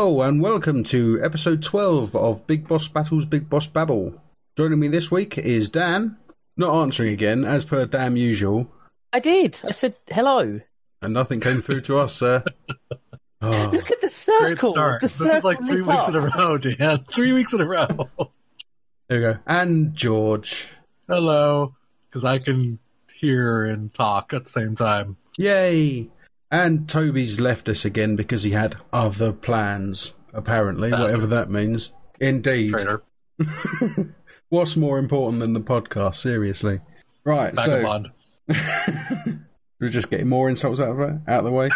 Hello and welcome to episode 12 of Big Boss Battle's Big Boss Babble. Joining me this week is Dan, not answering again, as per damn usual. I did. I said hello. And nothing came through to us, sir. Oh. Look at the circle. This is like 3 weeks in a row, Dan. 3 weeks in a row. There we go. And George. Hello. Because I can hear and talk at the same time. Yay. And Toby's left us again because he had other plans, apparently, whatever that means. Indeed. Traitor. What's more important than the podcast, seriously? Right, Vagabond. We're just getting more insults out of the way.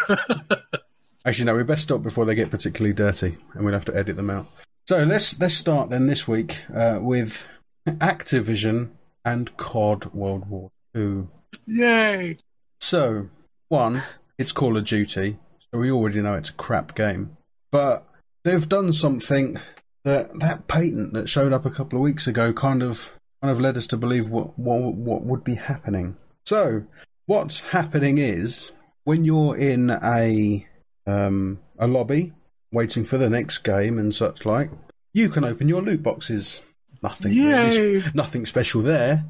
Actually, no, we best stop before they get particularly dirty, and we'll have to edit them out. So let's start then this week with Activision and COD World War II. Yay! So, one, it's Call of Duty, so we already know it's a crap game. But they've done something that patent that showed up a couple of weeks ago kind of led us to believe what would be happening. So, what's happening is when you're in a lobby waiting for the next game and such like, you can open your loot boxes. Nothing special there,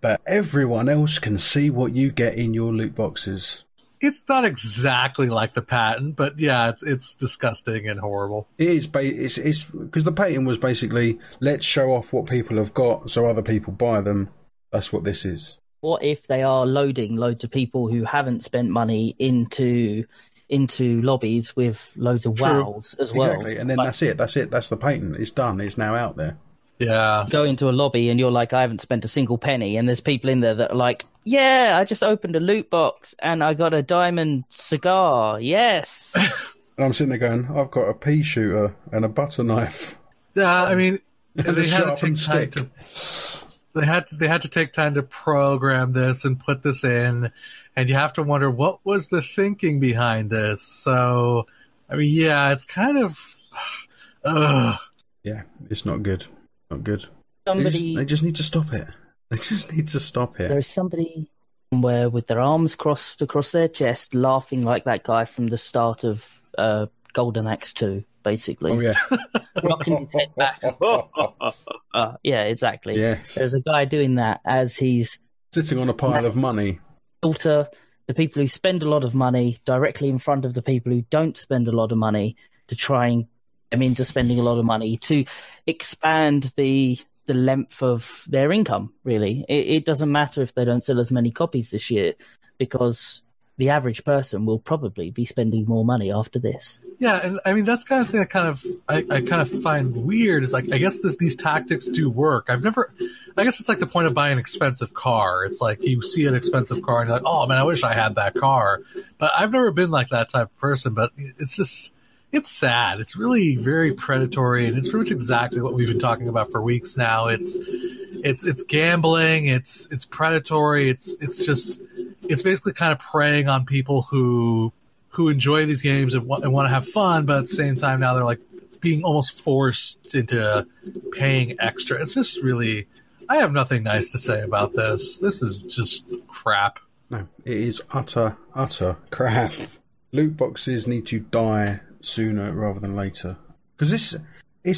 but everyone else can see what you get in your loot boxes. It's not exactly like the patent, but yeah, it's disgusting and horrible. It is. It's because the patent was basically, let's show off what people have got so other people buy them. That's what this is. What if they are loading loads of people who haven't spent money into lobbies with loads of wows as well? Exactly, and then that's it. That's the patent. It's done. It's now out there. Yeah. Go into a lobby and you're like, I haven't spent a single penny, and there's people in there that are like, yeah, I just opened a loot box and I got a diamond cigar. Yes. And I'm sitting there going, I've got a pea shooter and a butter knife. Yeah, I mean, and they had to take time to. They had to take time to program this and put this in, and you have to wonder what was the thinking behind this. So, I mean, yeah, it's kind of, yeah, it's not good. Not good. They just need to stop it. They just need to stop it. There's somebody somewhere with their arms crossed across their chest, laughing like that guy from the start of Golden Axe 2, basically. Oh, yeah. Rocking his head back. Yeah, exactly. Yes. There's a guy doing that as he's sitting on a pile of money. Filter the people who spend a lot of money directly in front of the people who don't spend a lot of money to try and get them into spending a lot of money to expand the length of their income, really. It doesn't matter if they don't sell as many copies this year, because the average person will probably be spending more money after this. Yeah, and I mean, that's kind of thing I kind of find weird. Is like, I guess these tactics do work. I guess it's like the point of buying an expensive car. It's like you see an expensive car and you're like, oh man, I wish I had that car. But I've never been like that type of person, but it's sad. It's really very predatory, and it's pretty much exactly what we've been talking about for weeks now. It's gambling. It's predatory. It's basically kind of preying on people who enjoy these games and want to have fun, but at the same time now they're like being almost forced into paying extra. It's just really, I have nothing nice to say about this. This is just crap. No, it is utter crap. Loot boxes need to die sooner rather than later, because I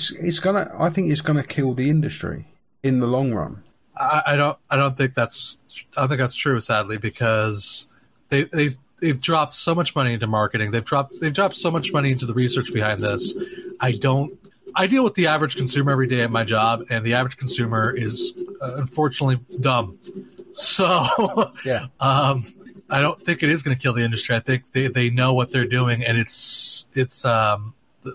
think it's gonna kill the industry in the long run. I don't think that's true, sadly, because they've dropped so much money into marketing. They've dropped so much money into the research behind this. I deal with the average consumer every day at my job, and the average consumer is unfortunately dumb. So yeah. I don't think it is going to kill the industry. I think they know what they're doing, and it's the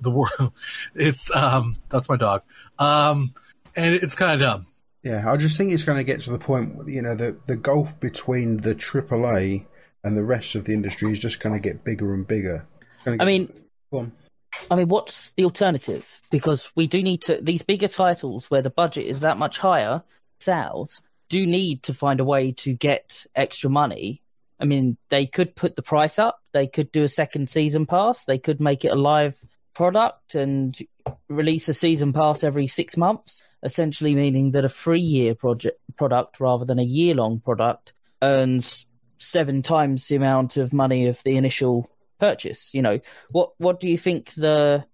world. It's that's my dog. And it's kind of dumb. Yeah, I just think it's going to get to the point, the gulf between the AAA and the rest of the industry is just going to get bigger and bigger. What's the alternative? Because we do need to, these bigger titles where the budget is that much higher, sales, do need to find a way to get extra money. I mean, they could put the price up. They could do a second season pass. They could make it a live product and release a season pass every 6 months, essentially meaning that a 3-year product rather than a year-long product earns 7 times the amount of money of the initial purchase. What do you think the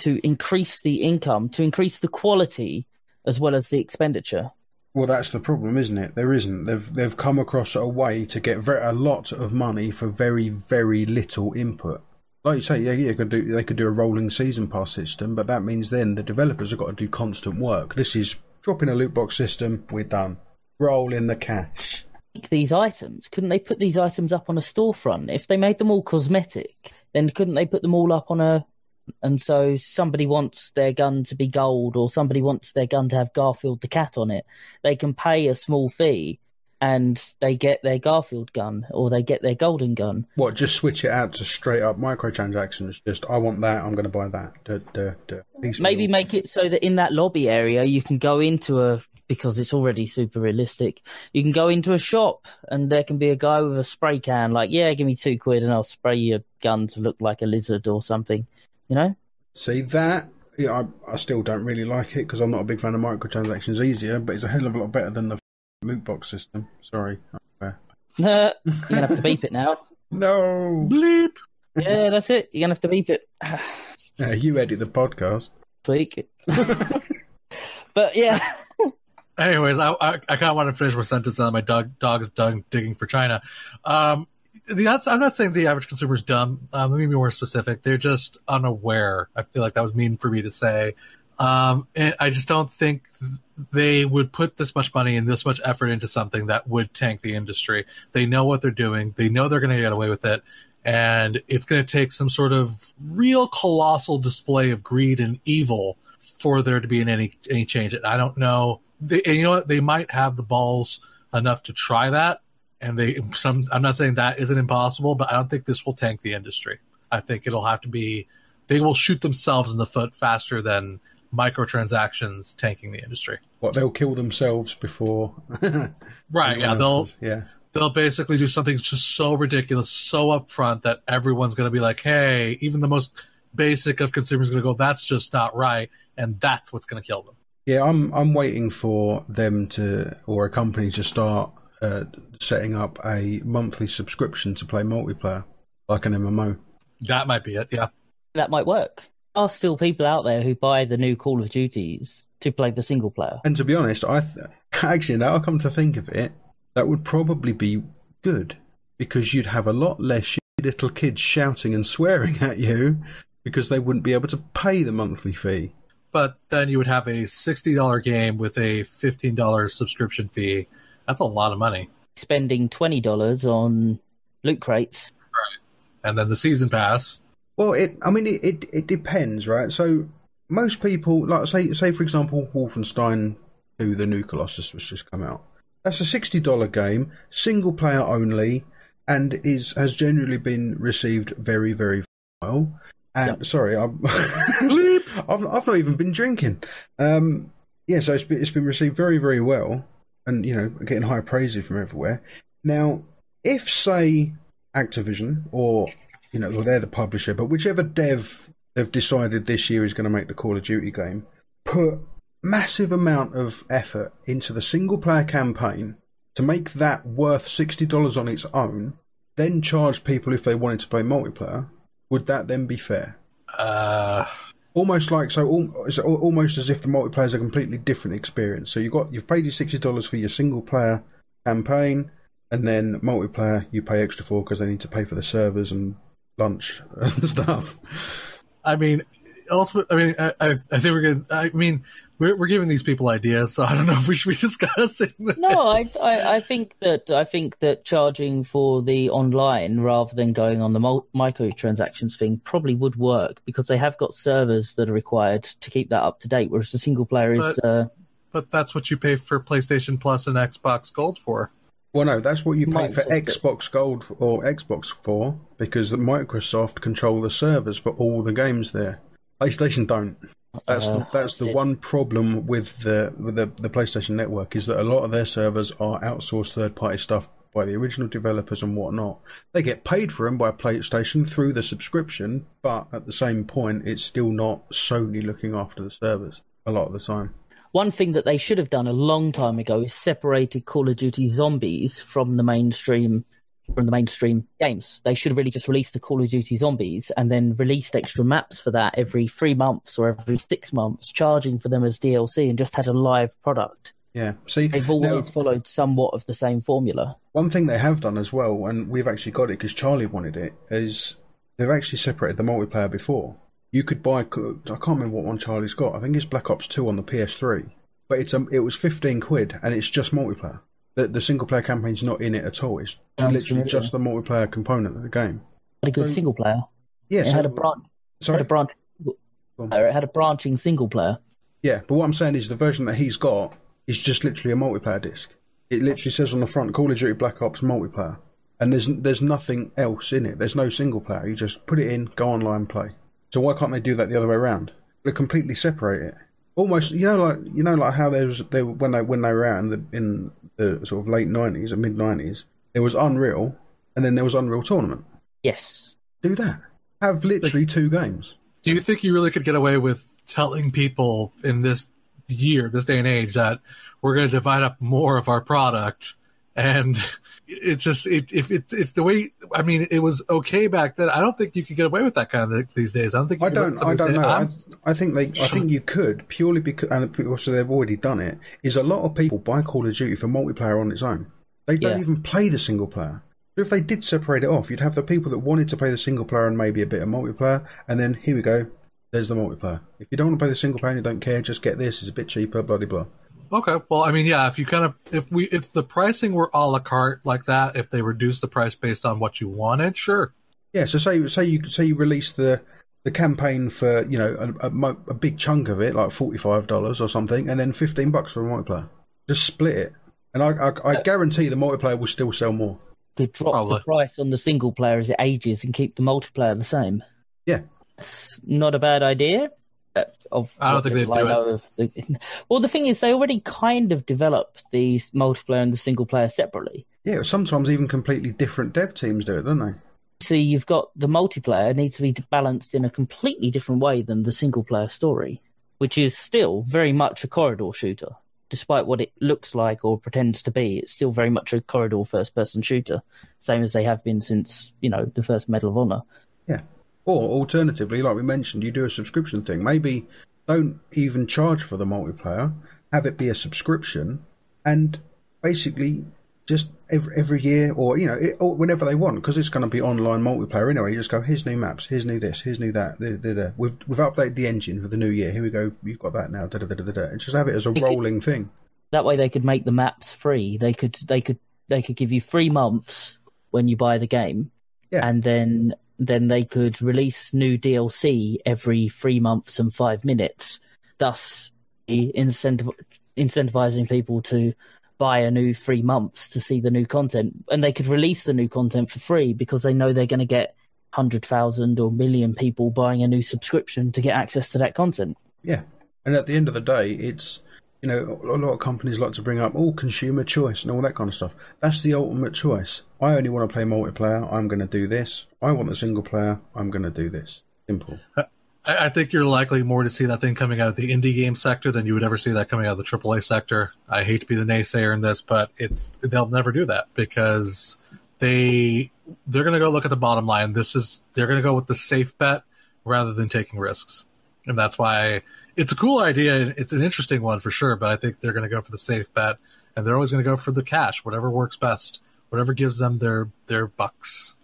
to increase the income, to increase the quality as well as the expenditure. Well, that's the problem, isn't it? There isn't. They've come across a way to get a lot of money for very, very little input. Like you say, they could do a rolling season pass system, but that means then the developers have got to do constant work. This is drop in a loot box system, we're done. Roll in the cash. These items, couldn't they put these items up on a storefront? If they made them all cosmetic, then couldn't they put them all up on a... And so somebody wants their gun to be gold, or somebody wants their gun to have Garfield the cat on it. They can pay a small fee and they get their Garfield gun, or they get their golden gun. What, just switch it out to straight up microtransactions? Just, I want that, I'm going to buy that. Maybe make it so that in that lobby area you can go into because it's already super realistic, you can go into a shop and there can be a guy with a spray can, like, yeah, give me £2 and I'll spray your gun to look like a lizard or something. You know? See, that, yeah, I still don't really like it because I'm not a big fan of microtransactions easier, but it's a hell of a lot better than the loot box system. Sorry. You're going to have to beep it now. No. Bleep. Yeah, that's it. You're going to have to beep it. You edit the podcast. Tweak. But yeah. Anyways, I kind of want to finish my sentence on my dog is done digging for China. I'm not saying the average consumer is dumb. Let me be more specific. They're just unaware. I feel like that was mean for me to say. And I just don't think they would put this much money and this much effort into something that would tank the industry. They know what they're doing. They know they're going to get away with it. And it's going to take some sort of real colossal display of greed and evil for there to be any change. I don't know. And you know what? They might have the balls enough to try that. And I'm not saying that isn't impossible, but I don't think this will tank the industry. I think it'll have to be, they will shoot themselves in the foot faster than microtransactions tanking the industry. What, they'll kill themselves before? Right, yeah. They'll basically do something just so ridiculous, so upfront that everyone's going to be like, hey, even the most basic of consumers are going to go, that's just not right, and that's what's going to kill them. Yeah, I'm waiting for them or a company to start setting up a monthly subscription to play multiplayer, like an MMO. That might be it, yeah. That might work. There are still people out there who buy the new Call of Duties to play the single player. And to be honest, actually, now I come to think of it, that would probably be good, because you'd have a lot less little kids shouting and swearing at you because they wouldn't be able to pay the monthly fee. But then you would have a $60 game with a $15 subscription fee. That's a lot of money. Spending $20 on loot crates. Right. And then the season pass. Well, it depends, right? So most people, like say for example, Wolfenstein 2, the new Colossus, was just come out. That's a $60 game, single player only, and has generally been received very, very well. And yep. Sorry, I've not even been drinking. Yeah, so it's been received very, very well, and getting high praises from everywhere. Now, if say Activision or they're the publisher, but whichever dev they've decided this year is going to make the Call of Duty game, put massive amount of effort into the single player campaign to make that worth $60 on its own, then charge people if they wanted to play multiplayer, would that then be fair? Almost as if the multiplayer is a completely different experience. So you've paid your $60 for your single player campaign, and then multiplayer you pay extra for because they need to pay for the servers and lunch and stuff. I mean, ultimately, I think we're giving these people ideas, so I don't know if we should be discussing this. No, I think that charging for the online rather than going on the microtransactions thing probably would work, because they have got servers that are required to keep that up to date, whereas the single player is. But that's what you pay for PlayStation Plus and Xbox Gold for. Well, no, that's what you pay for Xbox Gold or Xbox for, because Microsoft control the servers for all the games there. PlayStation don't. That's the one problem with the PlayStation Network, is that a lot of their servers are outsourced third-party stuff by the original developers and whatnot. They get paid for them by PlayStation through the subscription, but at the same point, it's still not Sony looking after the servers a lot of the time. One thing that they should have done a long time ago is separated Call of Duty Zombies from the mainstream from the mainstream games. They should have really just released the Call of Duty Zombies and then released extra maps for that every 3 months or every 6 months, charging for them as DLC, and just had a live product. Yeah, see, they've always followed somewhat of the same formula. One thing they have done as well, and we've actually got it because Charlie wanted it, is they've actually separated the multiplayer before. You could buy, I can't remember what one Charlie's got, I think it's Black Ops 2 on the PS3, but it was 15 quid and it's just multiplayer. The single player campaign's not in it at all, it's literally just the multiplayer component of the game. Had a good single player. Yes. It had a branching single player. Yeah, but what I'm saying is the version that he's got is just literally a multiplayer disc. It literally says on the front, Call of Duty Black Ops multiplayer. And there's nothing else in it. There's no single player. You just put it in, go online, play. So why can't they do that the other way around? They completely separate it. Almost, like how when they were out in the sort of late 90s and mid 90s, there was Unreal, and then there was Unreal Tournament. Yes. Do that. Have literally 2 games. Do you think you really could get away with telling people in this day and age, that we're going to divide up more of our product? And it's the way, I mean, it was okay back then. I don't think you could get away with that kind of thing these days. I don't know. I think you could, purely because, and also they've already done it, is a lot of people buy Call of Duty for multiplayer on its own. They don't even play the single player. So if they did separate it off, you'd have the people that wanted to play the single player and maybe a bit of multiplayer, and then here we go, there's the multiplayer. If you don't want to play the single player and you don't care, just get this, it's a bit cheaper, blah, blah, blah. Okay, well, I mean, yeah, if the pricing were a la carte like that, if they reduced the price based on what you wanted, sure. Yeah, so say you release the campaign for, a big chunk of it, like $45 or something, and then $15 for a multiplayer. Just split it, and I guarantee the multiplayer will still sell more. Could drop the price on the single player as it ages and keep the multiplayer the same. Yeah, it's not a bad idea. I don't think they'd do it. Well, the thing is, they already kind of developed the multiplayer and the single player separately. Yeah, sometimes even completely different dev teams do it, don't they? See, you've got the multiplayer needs to be balanced in a completely different way than the single player story, which is still very much a corridor shooter. Despite what it looks like or pretends to be, it's still very much a corridor first-person shooter, same as they have been since, the first Medal of Honor. Yeah. Or, alternatively, like we mentioned, you do a subscription thing. Maybe don't even charge for the multiplayer, have it be a subscription, and basically just every year or, or whenever they want, because it's going to be online multiplayer anyway. You just go, here's new maps, here's new this, here's new that. We've updated the engine for the new year. Here we go, you've got that now. And just have it as a rolling thing. That way they could make the maps free. They could give you 3 months when you buy the game, and then they could release new DLC every 3 months and 5 minutes, thus incentivizing people to buy a new 3 months to see the new content. And they could release the new content for free because they know they're going to get 100,000 or million people buying a new subscription to get access to that content. Yeah. And at the end of the day, it's, a lot of companies like to bring up all consumer choice and all that kind of stuff. That's the ultimate choice. I only want to play multiplayer. I'm going to do this. I want the single player. I'm going to do this. Simple. I think you're likely more to see that thing coming out of the indie game sector than you would ever see that coming out of the AAA sector. I hate to be the naysayer in this, but they'll never do that because they're going to go look at the bottom line. They're going to go with the safe bet rather than taking risks. And that's why it's a cool idea. And it's an interesting one for sure, but I think they're going to go for the safe bet, and they're always going to go for the cash, whatever works best, whatever gives them their bucks.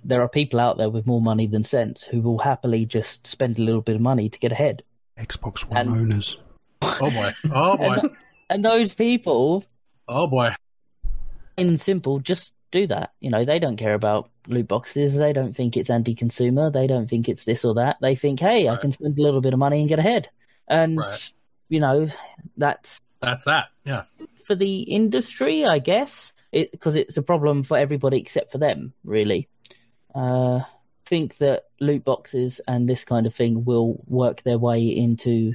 There are people out there with more money than sense who will happily just spend a little bit of money to get ahead. Xbox One owners. Oh boy. And those people, oh boy, plain and simple, just do that. They don't care about loot boxes. They don't think it's anti-consumer. They don't think it's this or that. They think, hey, right, I can spend a little bit of money and get ahead. And, that's that. Yeah. For the industry, I guess, because it's a problem for everybody except for them, really. Think that loot boxes and this kind of thing will work their way into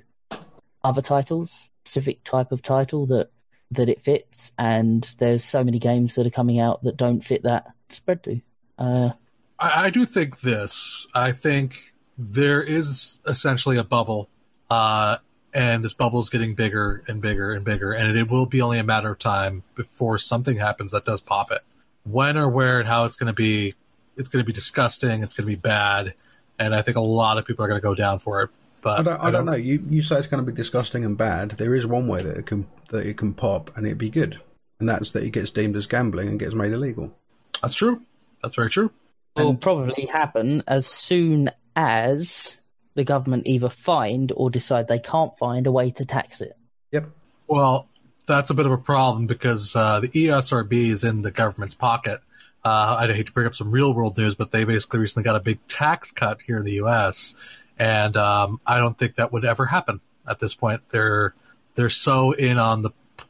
other titles, specific type of title that it fits, and there's so many games that are coming out that don't fit that spread to. I do think this. I think there is essentially a bubble, and this bubble is getting bigger and bigger and bigger, and it will be only a matter of time before something happens that does pop it. when or where and how it's going to be disgusting. It's going to be bad, and I think a lot of people are going to go down for it. But I don't know. You say it's going to be disgusting and bad. There is one way that it can pop and it'd be good, and that's that it gets deemed as gambling and gets made illegal. That's true. That's very true. It will probably happen as soon as the government either find or decide they can't find a way to tax it. Yep. Well, that's a bit of a problem because the ESRB is in the government's pocket. I'd hate to bring up some real world news, but they basically recently got a big tax cut here in the U.S., and I don't think that would ever happen at this point. They're so in on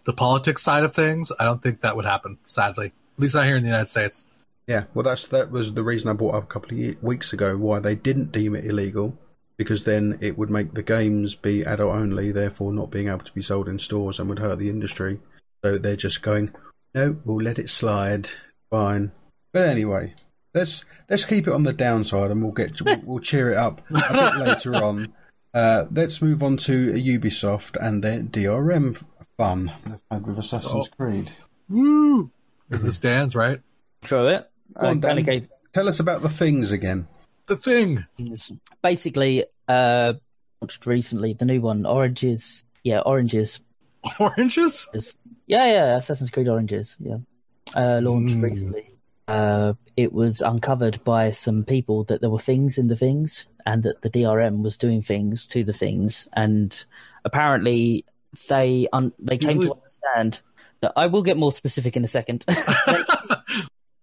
the politics side of things. I don't think that would happen, sadly. At least not here in the United States. Yeah, well, that was the reason I brought up a couple of weeks ago why they didn't deem it illegal, because then it would make the games be adult only, therefore not being able to be sold in stores and would hurt the industry. So they're just going, no, we'll let it slide, fine. But anyway, let's keep it on the downside, and we'll cheer it up a bit later on. Let's move on to Ubisoft and their DRM fun they've had with Assassin's Creed. Woo! This is Dan's, right? Throw it. Go on, Dan. Tell us about the things again. The thing. Basically, launched recently, the new one, Oranges. Yeah, Oranges. Oranges? Yeah, Assassin's Creed Oranges, yeah. Launched recently. It was uncovered by some people that there were things in the things, and that the DRM was doing things to the things, and apparently they came to understand that I will get more specific in a second.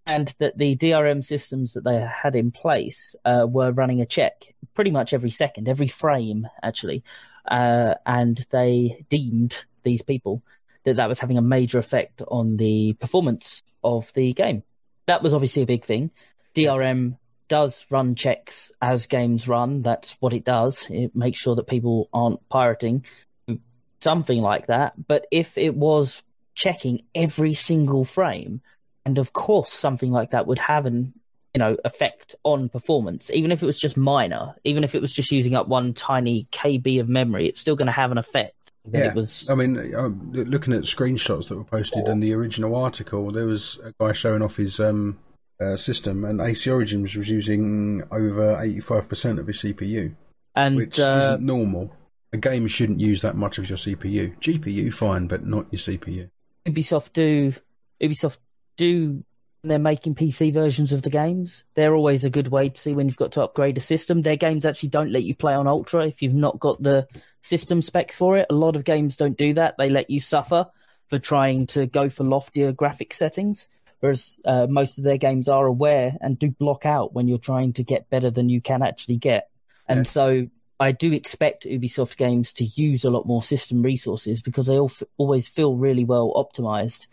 And that the DRM systems that they had in place were running a check pretty much every second, every frame, actually. And they deemed, these people, that was having a major effect on the performance of the game. That was obviously a big thing. DRM does run checks as games run. That's what it does. It makes sure that people aren't pirating, something like that. But if it was checking every single frame, and of course, something like that would have an effect on performance, even if it was just minor, even if it was just using up one tiny KB of memory, it's still going to have an effect. Yeah, I mean, looking at screenshots that were posted in the original article, there was a guy showing off his system, and AC Origins was using over 85% of his CPU, which isn't normal. A game shouldn't use that much of your CPU. GPU, fine, but not your CPU. Ubisoft do when they're making PC versions of the games. They're always a good way to see when you've got to upgrade a system. Their games actually don't let you play on Ultra if you've not got the system specs for it. A lot of games don't do that. They let you suffer for trying to go for loftier graphic settings, whereas most of their games are aware and do block out when you're trying to get better than you can actually get. And so I do expect Ubisoft games to use a lot more system resources because they always feel really well optimized.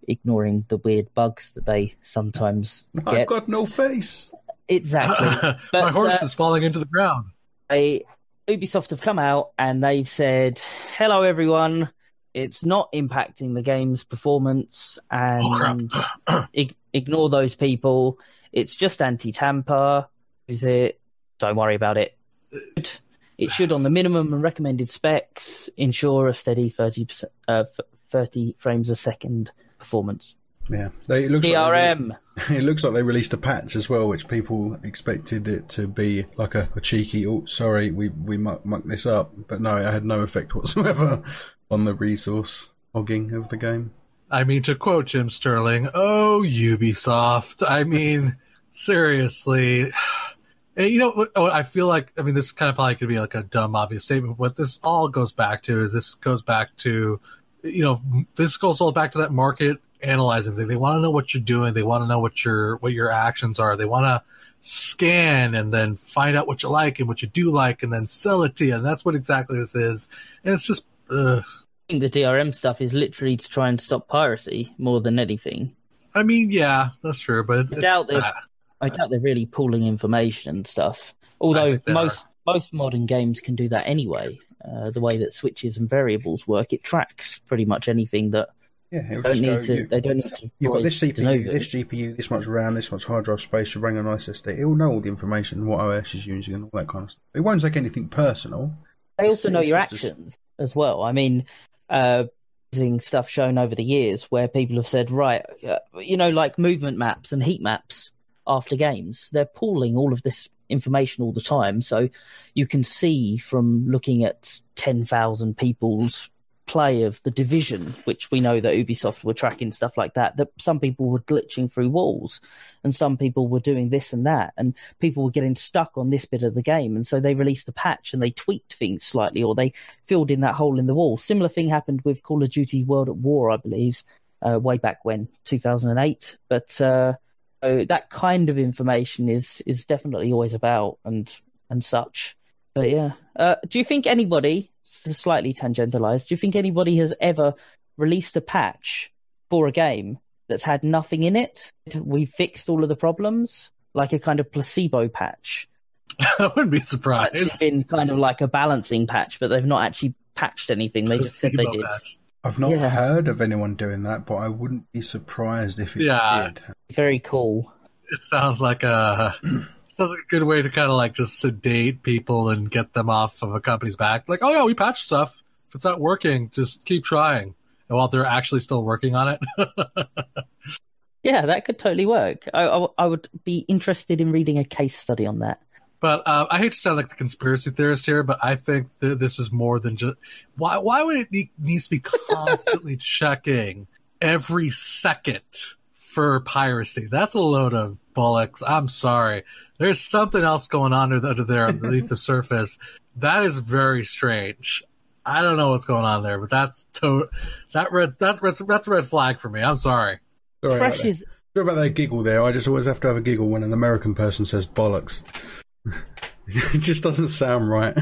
Ignoring the weird bugs that they sometimes get. I've got no face. Exactly. But, my horse is falling into the ground. Ubisoft have come out and they've said, hello, everyone. It's not impacting the game's performance, and ignore those people. It's just anti-tamper. Is it? Don't worry about it. It should, on the minimum and recommended specs, ensure a steady 30 frames a second performance. Yeah, it looks DRM. It looks like they released a patch as well, which people expected it to be like a cheeky. Oh, sorry, we mucked this up, but no, it had no effect whatsoever on the resource hogging of the game. I mean, to quote Jim Sterling, "Oh, Ubisoft." I mean, seriously. And I feel like, this kind of probably could be like a dumb, obvious statement. What this all goes back to is this goes all back to that market analyzing thing. They want to know what you're doing. They want to know what your actions are. They want to scan and then find out what you like and what you do like and then sell it to you. And that's what exactly this is. And it's just, I think the DRM stuff is literally to try and stop piracy more than anything. I mean, yeah, that's true, but I doubt they're really pooling information and stuff. Although most modern games can do that anyway. The way that switches and variables work, it tracks pretty much anything that they don't need to. You've got this CPU, this GPU, this much RAM, this much hard drive space to run an SSD. It will know all the information, what OS is using, and all that kind of stuff. It won't take anything personal. They also know your actions as well. I mean, stuff shown over the years where people have said, right, like movement maps and heat maps after games, they're pulling all of this information all the time. So you can see from looking at 10,000 people's play of The Division, which we know that Ubisoft were tracking, stuff like that some people were glitching through walls and some people were doing this and that, and people were getting stuck on this bit of the game, and so they released a patch and they tweaked things slightly, or they filled in that hole in the wall. Similar thing happened with Call of Duty World at War, I believe, way back when, 2008. But that kind of information is definitely always about and such. But yeah, do you think anybody, slightly tangentialized, do you think anybody has ever released a patch for a game that's had nothing in it? We fixed all of the problems, like a kind of placebo patch. I wouldn't be surprised. It's been kind of like a balancing patch, but they've not actually patched anything. They just said they did. Patch. I've not heard of anyone doing that, but I wouldn't be surprised if it did. Very cool. It sounds like a good way to kind of like just sedate people and get them off of a company's back. Like, oh yeah, we patched stuff. If it's not working, just keep trying. And while they're actually still working on it. Yeah, that could totally work. I would be interested in reading a case study on that. But I hate to sound like the conspiracy theorist here, but I think this is more than just... Why would it need to be constantly checking every second for piracy? That's a load of bollocks. I'm sorry. There's something else going on under there underneath the surface. That is very strange. I don't know what's going on there, but that's a red flag for me. I'm sorry. Sorry about that giggle there. I just always have to have a giggle when an American person says bollocks. It just doesn't sound right.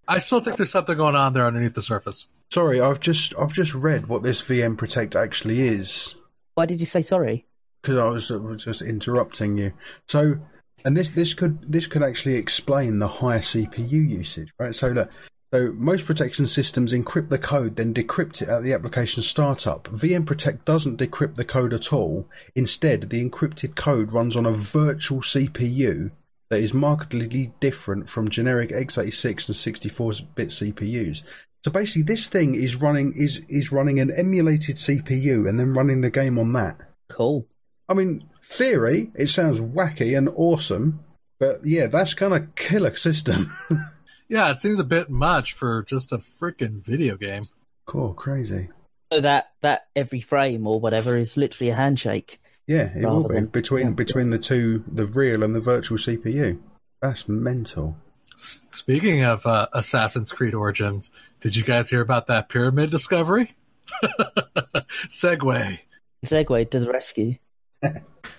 I still think there's something going on there underneath the surface. Sorry, I've just read what this VM Protect actually is. Why did you say sorry? Because I was just interrupting you. So, and this could actually explain the higher CPU usage, right? So most protection systems encrypt the code, then decrypt it at the application startup. VM Protect doesn't decrypt the code at all. Instead, the encrypted code runs on a virtual CPU that is markedly different from generic x86 and 64-bit CPUs. So basically, this thing is running an emulated CPU and then running the game on that. Cool. I mean, theory, it sounds wacky and awesome, but yeah, that's kind of killer system. Yeah, it seems a bit much for just a freaking video game. Cool, crazy. So that every frame or whatever is literally a handshake. Yeah, it will be between the two, the real and the virtual CPU. That's mental. Speaking of Assassin's Creed Origins, did you guys hear about that pyramid discovery? Segue to the rescue.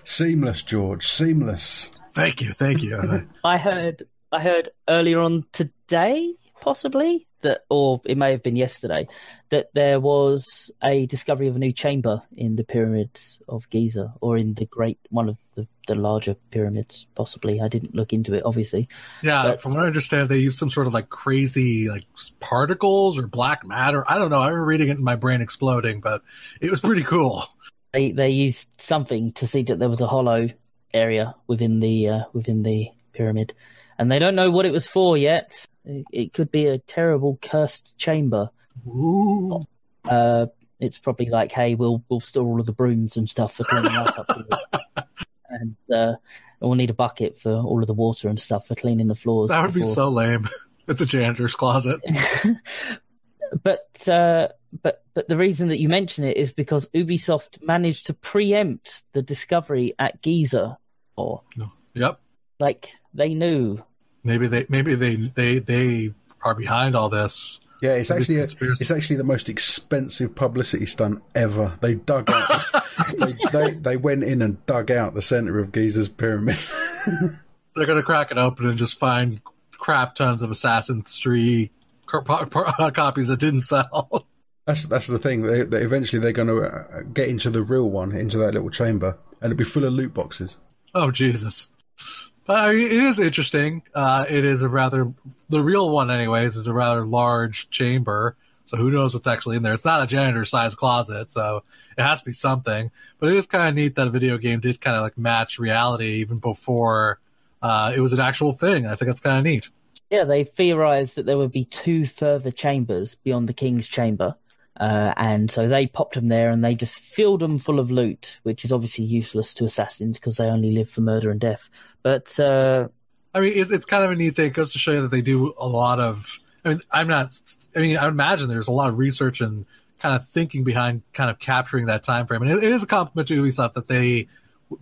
Seamless, George. Seamless. Thank you. I heard earlier on today, possibly, or it may have been yesterday, that there was a discovery of a new chamber in the pyramids of Giza, or in one of the larger pyramids, possibly. I didn't look into it, obviously. Yeah, but from what I understand, they used some sort of like crazy like particles or black matter. I don't know. I remember reading it and my brain exploding, but it was pretty cool. They used something to see that there was a hollow area within the pyramid, and they don't know what it was for yet. It could be a terrible cursed chamber. Ooh. It's probably like, hey, we'll store all of the brooms and stuff for cleaning up here. And we'll need a bucket for all of the water and stuff for cleaning the floors. That would be so lame. It's a janitor's closet. But the reason that you mention it is because Ubisoft managed to preempt the discovery at Giza. Yep. Like they knew. Maybe they are behind all this. Yeah, it's actually the most expensive publicity stunt ever. They dug out they went in and dug out the center of Giza's pyramid. They're gonna crack it open and just find crap tons of Assassin's 3 copies that didn't sell. That's the thing. They eventually they're going to get into the real one, into that little chamber, and it'll be full of loot boxes. Oh Jesus! But I mean, it is interesting. It is the real one, anyways, is a rather large chamber. So who knows what's actually in there? It's not a janitor-sized closet, so it has to be something. But it is kind of neat that a video game did kind of like match reality even before it was an actual thing. I think that's kind of neat. Yeah, they theorized that there would be 2 further chambers beyond the King's Chamber, And so they popped them there and they just filled them full of loot, which is obviously useless to assassins because they only live for murder and death. But I mean, it's kind of a neat thing. It goes to show you that they do a lot of. I mean, I would imagine there's a lot of research and kind of thinking behind kind of capturing that time frame. And it is a compliment to Ubisoft that they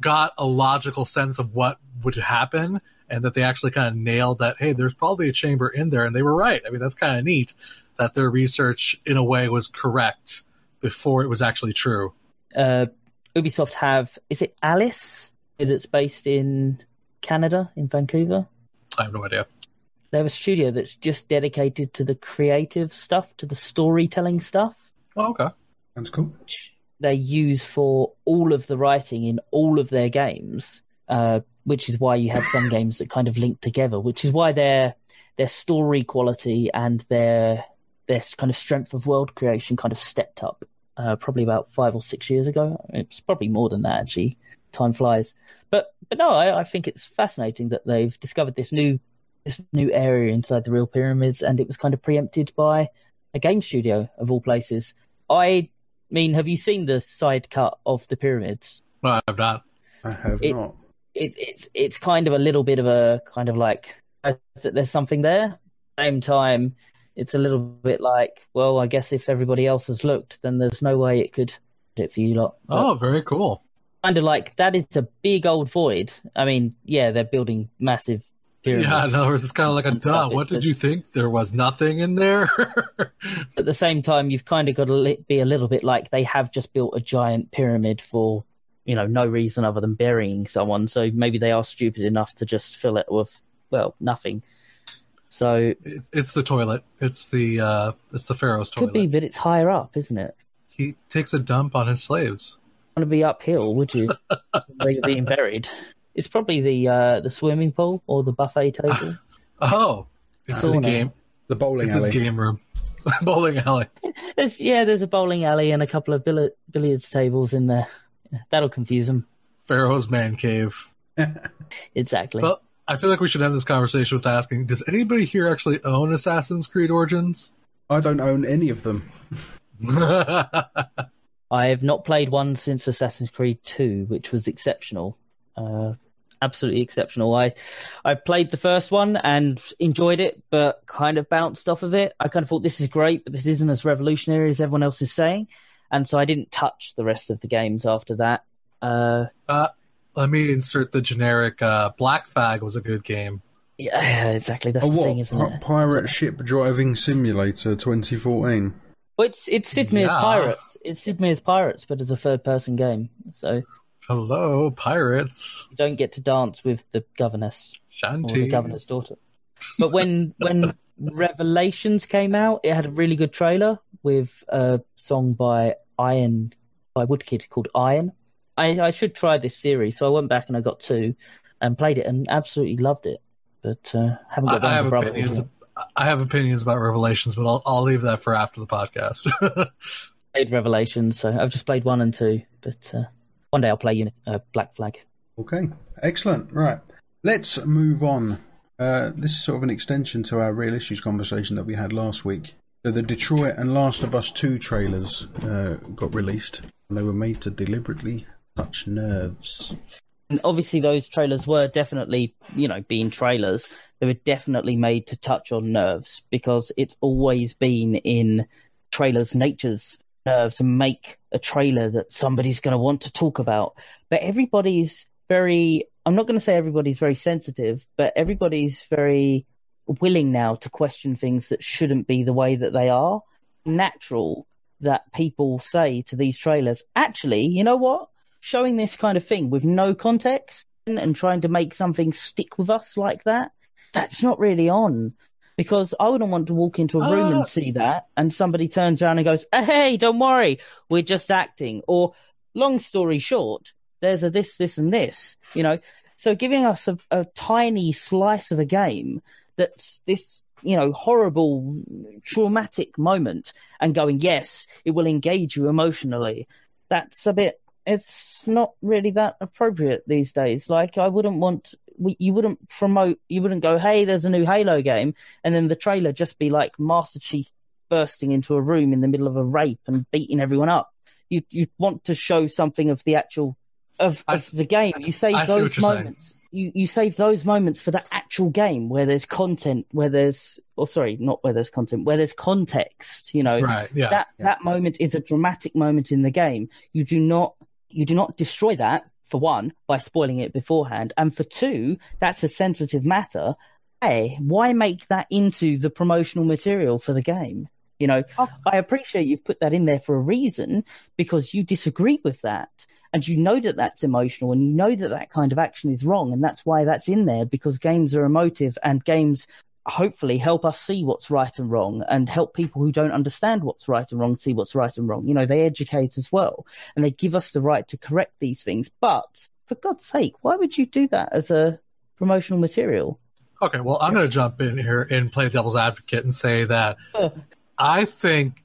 got a logical sense of what would happen and that they actually kind of nailed that. Hey, there's probably a chamber in there, and they were right. I mean, that's kind of neat that their research in a way was correct before it was actually true. Ubisoft have, is it Alice that's based in Canada, in Vancouver? I have no idea. They have a studio that's just dedicated to the creative stuff, to the storytelling stuff. Oh, okay. That's cool. Which they use for all of the writing in all of their games, which is why you have some games that kind of link together, which is why their story quality and their kind of strength of world creation kind of stepped up probably about 5 or 6 years ago. It's probably more than that, actually. Time flies. But no, I think it's fascinating that they've discovered this new area inside the real pyramids, and it was kind of preempted by a game studio of all places. I mean, have you seen the side cut of the pyramids? No, I have not. I have not. It's kind of a little bit of a kind of like there's something there. At the same time, it's a little bit like, well, I guess if everybody else has looked, then there's no way it could do it for you lot. Oh, very cool. Kind of like that is a big old void. I mean, yeah, they're building massive pyramids. Yeah, in other words, it's kind of like a duh. What did you think? There was nothing in there? At the same time, you've kind of got to be a little bit like they have just built a giant pyramid for, no reason other than burying someone. So maybe they are stupid enough to just fill it with, well, nothing. So it's the toilet. It's the pharaoh's toilet. Could be, but it's higher up, isn't it? He takes a dump on his slaves. Want to be uphill, would you? They're being buried. It's probably the swimming pool or the buffet table. Oh, it's his game. The bowling alley. It's his game room. Bowling alley. There's a bowling alley and a couple of billiards tables in there. That'll confuse them. Pharaoh's man cave. Exactly. Well, I feel like we should end this conversation with asking, does anybody here actually own Assassin's Creed Origins? I don't own any of them. I have not played one since Assassin's Creed 2, which was exceptional. Absolutely exceptional. I played the first one and enjoyed it, but kind of bounced off of it. I kind of thought, this is great, but this isn't as revolutionary as everyone else is saying. And so I didn't touch the rest of the games after that. Let me insert the generic Black Flag was a good game. Yeah, exactly. That's the thing, isn't it? Pirate Ship Driving Simulator 2014. Well, it's Sid Meier's Pirates. It's Sid Meier's Pirates, but as a third-person game. So hello, pirates. You don't get to dance with the governess Shanties. Or the governor's daughter. But when Revelations came out, it had a really good trailer with a song by Woodkid called Iron. I should try this series, so I went back and I got 2 and played it and absolutely loved it. But haven't got one brother. I have opinions about Revelations, but I'll leave that for after the podcast. Played Revelations, so I've just played 1 and 2, but one day I'll play Black Flag. Okay, excellent. Right, let's move on. This is sort of an extension to our Real Issues conversation that we had last week. So the Detroit and Last of Us 2 trailers got released, and they were made to deliberately touch nerves. And obviously those trailers were definitely, being trailers, they were definitely made to touch on nerves, because it's always been in trailers' nature's nerves and make a trailer that somebody's going to want to talk about. But everybody's I'm not going to say everybody's very sensitive, but everybody's very willing now to question things that shouldn't be the way that they are. Natural that people say to these trailers, actually, you know what? Showing this kind of thing with no context and trying to make something stick with us like that, that's not really on. Because I wouldn't want to walk into a room and see that, and somebody turns around and goes, hey, don't worry, we're just acting. Or, long story short, there's a this, and this, So giving us a tiny slice of a game that's this, horrible, traumatic moment, and going, yes, it will engage you emotionally. That's it's not really that appropriate these days. Like, I wouldn't want... You wouldn't go, hey, there's a new Halo game, and then the trailer just be like Master Chief bursting into a room in the middle of a rape and beating everyone up. You want to show something of the actual of the game. You save those moments. You save those moments for the actual game where there's content, where there's not where there's content, where there's context. Right? Yeah. That moment is a dramatic moment in the game. You do not destroy that, for one, by spoiling it beforehand, and for two, that's a sensitive matter. Hey, why make that into the promotional material for the game? I appreciate you've put that in there for a reason, because you disagree with that. And you know that that's emotional, and you know that that kind of action is wrong, and that's why that's in there, because games are emotive, and games hopefully help us see what's right and wrong, and help people who don't understand what's right and wrong see what's right and wrong. They educate as well, and they give us the right to correct these things. But for God's sake, why would you do that as a promotional material? Okay, well, I'm going to jump in here and play devil's advocate and say that I think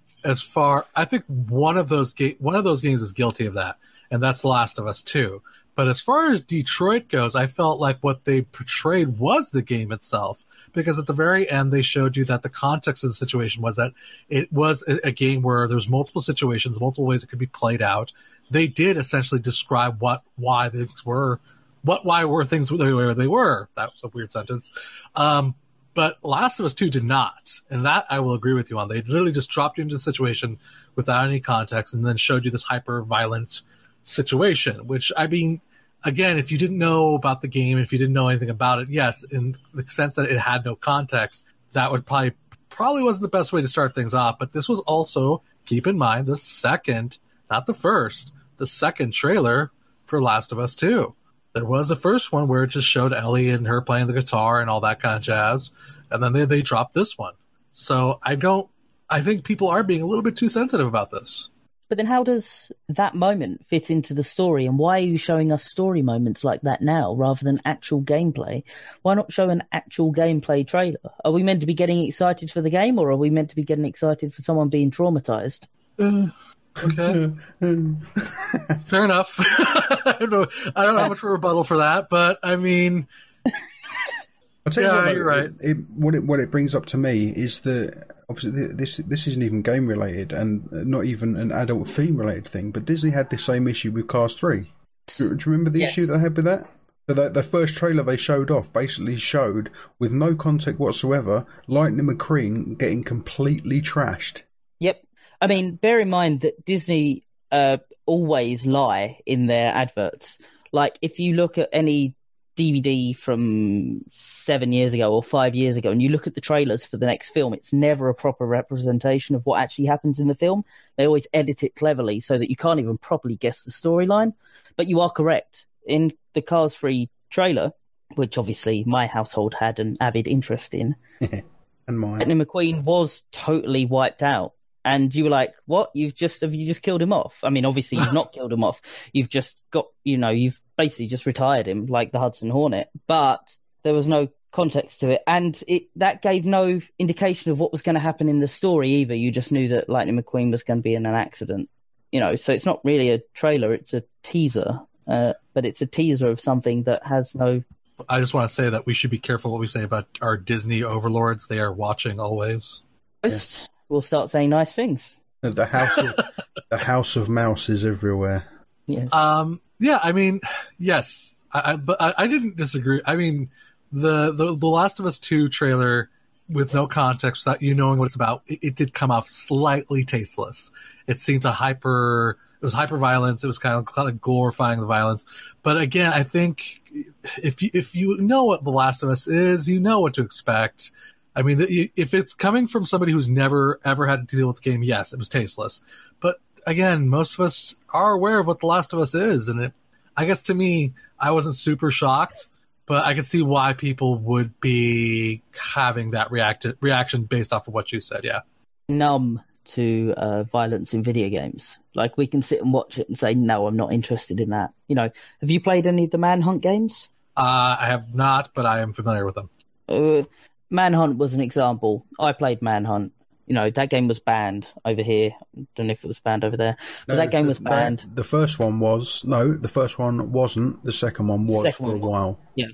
one of those games is guilty of that, and that's The Last of Us 2. But as far as Detroit goes, I felt like what they portrayed was the game itself, because at the very end they showed you that the context of the situation was that it was a game where there's multiple situations, multiple ways it could be played out. They did essentially describe why things were the way they were. That was a weird sentence. But Last of Us 2 did not. And that I will agree with you on. They literally just dropped you into the situation without any context and then showed you this hyper-violent situation, which, I mean, again, if you didn't know about the game, if you didn't know anything about it, yes, in the sense that it had no context, that would probably wasn't the best way to start things off. But this was also, keep in mind, the second, not the first, the second trailer for Last of Us 2. There was a first one where it just showed Ellie and her playing the guitar and all that kind of jazz, and then they dropped this one. So I think people are being a little bit too sensitive about this. But then how does that moment fit into the story, and why are you showing us story moments like that now rather than actual gameplay? Why not show an actual gameplay trailer? Are we meant to be getting excited for the game, or are we meant to be getting excited for someone being traumatized? Okay. Fair enough. I don't know how much of a rebuttal for that, but I mean, I'll tell you what, you're right. What it brings up to me is that obviously this isn't even game related and not even an adult theme related thing, but Disney had this same issue with Cars 3. Do you remember the issue they had with that? So the first trailer they showed off basically showed, with no context whatsoever, Lightning McQueen getting completely trashed. Yep. I mean, bear in mind that Disney always lie in their adverts. Like, if you look at any DVD from 7 years ago or 5 years ago, and you look at the trailers for the next film, it's never a proper representation of what actually happens in the film. They always edit it cleverly so that you can't even properly guess the storyline. But you are correct. In the Cars 3 trailer, which obviously my household had an avid interest in, and mine, Lightning McQueen was totally wiped out. And you were like, what? Have you just killed him off? I mean, obviously you've not killed him off. You've just got, you've basically just retired him like the Hudson Hornet. But there was no context to it. And that gave no indication of what was going to happen in the story either. You just knew that Lightning McQueen was going to be in an accident. So it's not really a trailer, it's a teaser. But it's a teaser of something that has no... I just want to say that we should be careful what we say about our Disney overlords. They are watching always. Yes. We'll start saying nice things. The house of mouse is everywhere. Yes. Yeah, I mean, yes. But I didn't disagree. I mean, the Last of Us 2 trailer, with no context, without you knowing what it's about, it did come off slightly tasteless. It seemed it was hyper violence. It was kind of glorifying the violence. But again, I think if you know what The Last of Us is, you know what to expect. I mean, if it's coming from somebody who's never, ever had to deal with the game, yes, it was tasteless. But again, most of us are aware of what The Last of Us is. And I guess to me, I wasn't super shocked, but I could see why people would be having that reaction based off of what you said, yeah. Numb to violence in video games. Like, we can sit and watch it and say, no, I'm not interested in that. Have you played any of the Manhunt games? I have not, but I am familiar with them. Manhunt was an example. I played Manhunt. That game was banned over here. I don't know if it was banned over there. But that game was banned. The first one was. No, the first one wasn't. The second one was for a while. Yeah.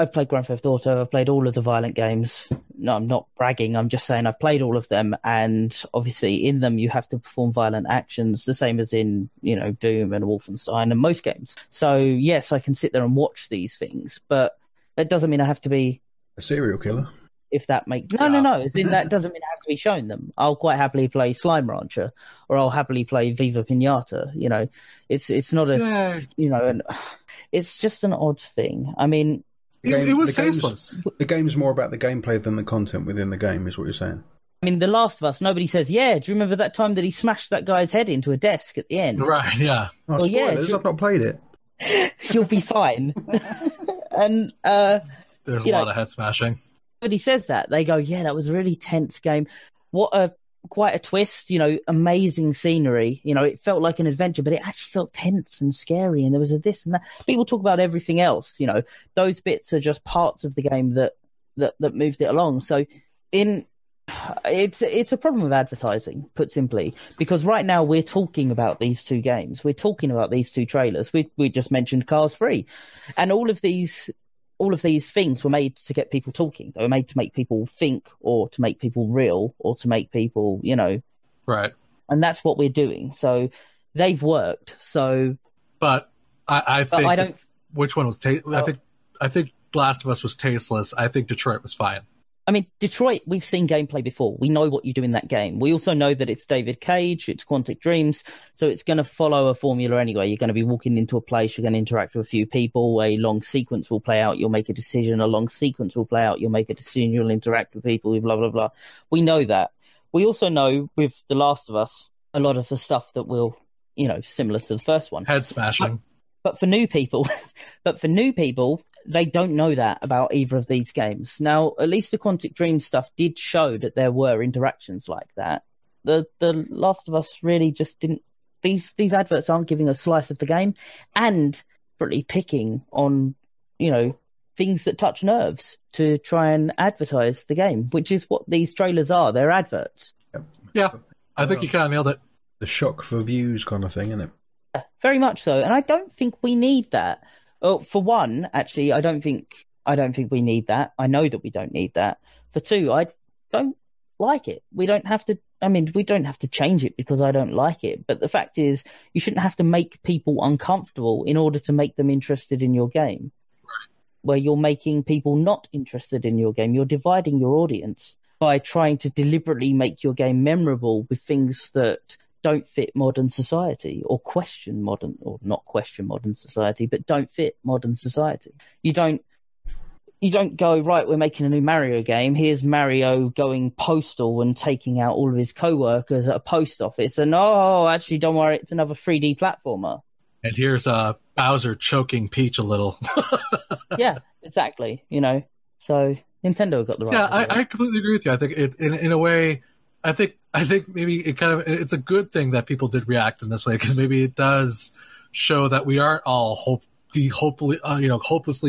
I've played Grand Theft Auto. I've played all of the violent games. No, I'm not bragging. I'm just saying I've played all of them. And obviously in them, you have to perform violent actions, the same as in, Doom and Wolfenstein and most games. So yes, I can sit there and watch these things, but that doesn't mean I have to be a serial killer. If that makes... No. That doesn't mean I have to be shown them. I'll quite happily play Slime Rancher, or I'll happily play Viva Pinata. It's not a... and it's just an odd thing. I mean... It was tasteless. The game's more about the gameplay than the content within the game, is what you're saying. I mean, The Last of Us, nobody says, yeah, do you remember that time that he smashed that guy's head into a desk at the end? Right, yeah. Oh, well, spoilers, I've not played it. You'll be fine. And... There's a lot of head smashing. Nobody says that. They go, yeah, that was a really tense game. Quite a twist, amazing scenery. It felt like an adventure, but it actually felt tense and scary, and there was a this and that. People talk about everything else, those bits are just parts of the game that moved it along. So it's a problem with advertising, put simply, because right now we're talking about these two games. We're talking about these two trailers. We just mentioned Cars 3, and all of these things were made to get people talking. They were made to make people think, or to make people real, or to make people, Right. And that's what we're doing. So they've worked. So, but I think I don't. Which one was? I think Last of Us was tasteless. I think Detroit was fine. I mean, Detroit, we've seen gameplay before. We know what you do in that game. We also know that it's David Cage, it's Quantic Dreams, so it's going to follow a formula anyway. You're going to be walking into a place, you're going to interact with a few people, a long sequence will play out, you'll make a decision, a long sequence will play out, you'll make a decision, you'll interact with people, blah, blah, blah. We know that. We also know with The Last of Us, a lot of the stuff that will, similar to the first one. Head smashing. But for new people, they don't know that about either of these games. Now, at least the Quantic Dream stuff did show that there were interactions like that. The Last of Us really just didn't. These adverts aren't giving a slice of the game, and really picking on things that touch nerves to try and advertise the game, which is what these trailers are. They're adverts. Yeah, I think you kind of nailed it. The shock for views kind of thing, isn't it? Yeah, very much so, and I don't think we need that. For one, actually, I don't think we need that. I know that we don't need that. For two, I don't like it. We don't have to change it because I don't like it. But the fact is, you shouldn't have to make people uncomfortable in order to make them interested in your game. Right. Where you're making people not interested in your game. You're dividing your audience by trying to deliberately make your game memorable with things that don't fit modern society, or not question modern society, but don't fit modern society. You don't go, right, we're making a new Mario game. Here's Mario going postal and taking out all of his co-workers at a post office. And, actually, don't worry, it's another 3D platformer. And here's Bowser choking Peach a little. Yeah, exactly. So Nintendo got the right. Yeah, I completely agree with you. I think in a way, I think maybe it's a good thing that people did react in this way, because maybe it does show that we aren't all hopelessly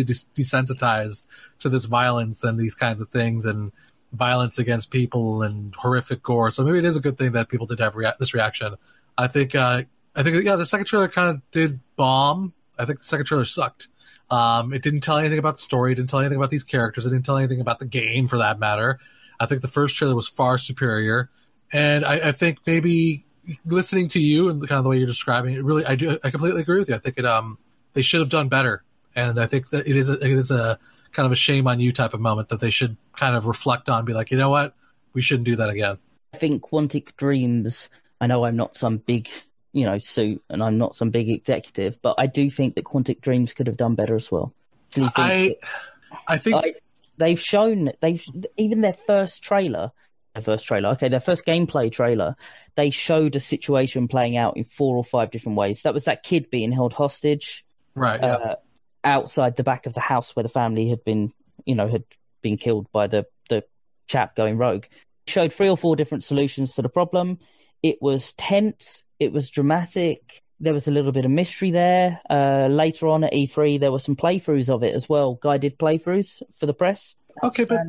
desensitized to this violence and these kinds of things, and violence against people and horrific gore. So maybe it is a good thing that people did have this reaction. I think the second trailer kind of did bomb. I think the second trailer sucked. It didn't tell anything about the story. It didn't tell anything about these characters. It didn't tell anything about the game, for that matter. I think the first trailer was far superior, and I think maybe listening to you and kind of the way you're describing it, really, I completely agree with you. I think they should have done better, and I think that it is a kind of a shame on you type of moment that they should kind of reflect on, be like, you know what, we shouldn't do that again. I think Quantic Dreams. I know I'm not some big suit, and I'm not some big executive, but I do think that Quantic Dreams could have done better as well. I think. They've shown, even their first gameplay trailer, they showed a situation playing out in 4 or 5 different ways. That was that kid being held hostage, right? Yeah. Outside the back of the house where the family had been killed by the chap going rogue. Showed 3 or 4 different solutions to the problem. It was tense. It was dramatic. There was a little bit of mystery there. Later on at E3, there were some playthroughs of it as well, guided playthroughs for the press. Okay, but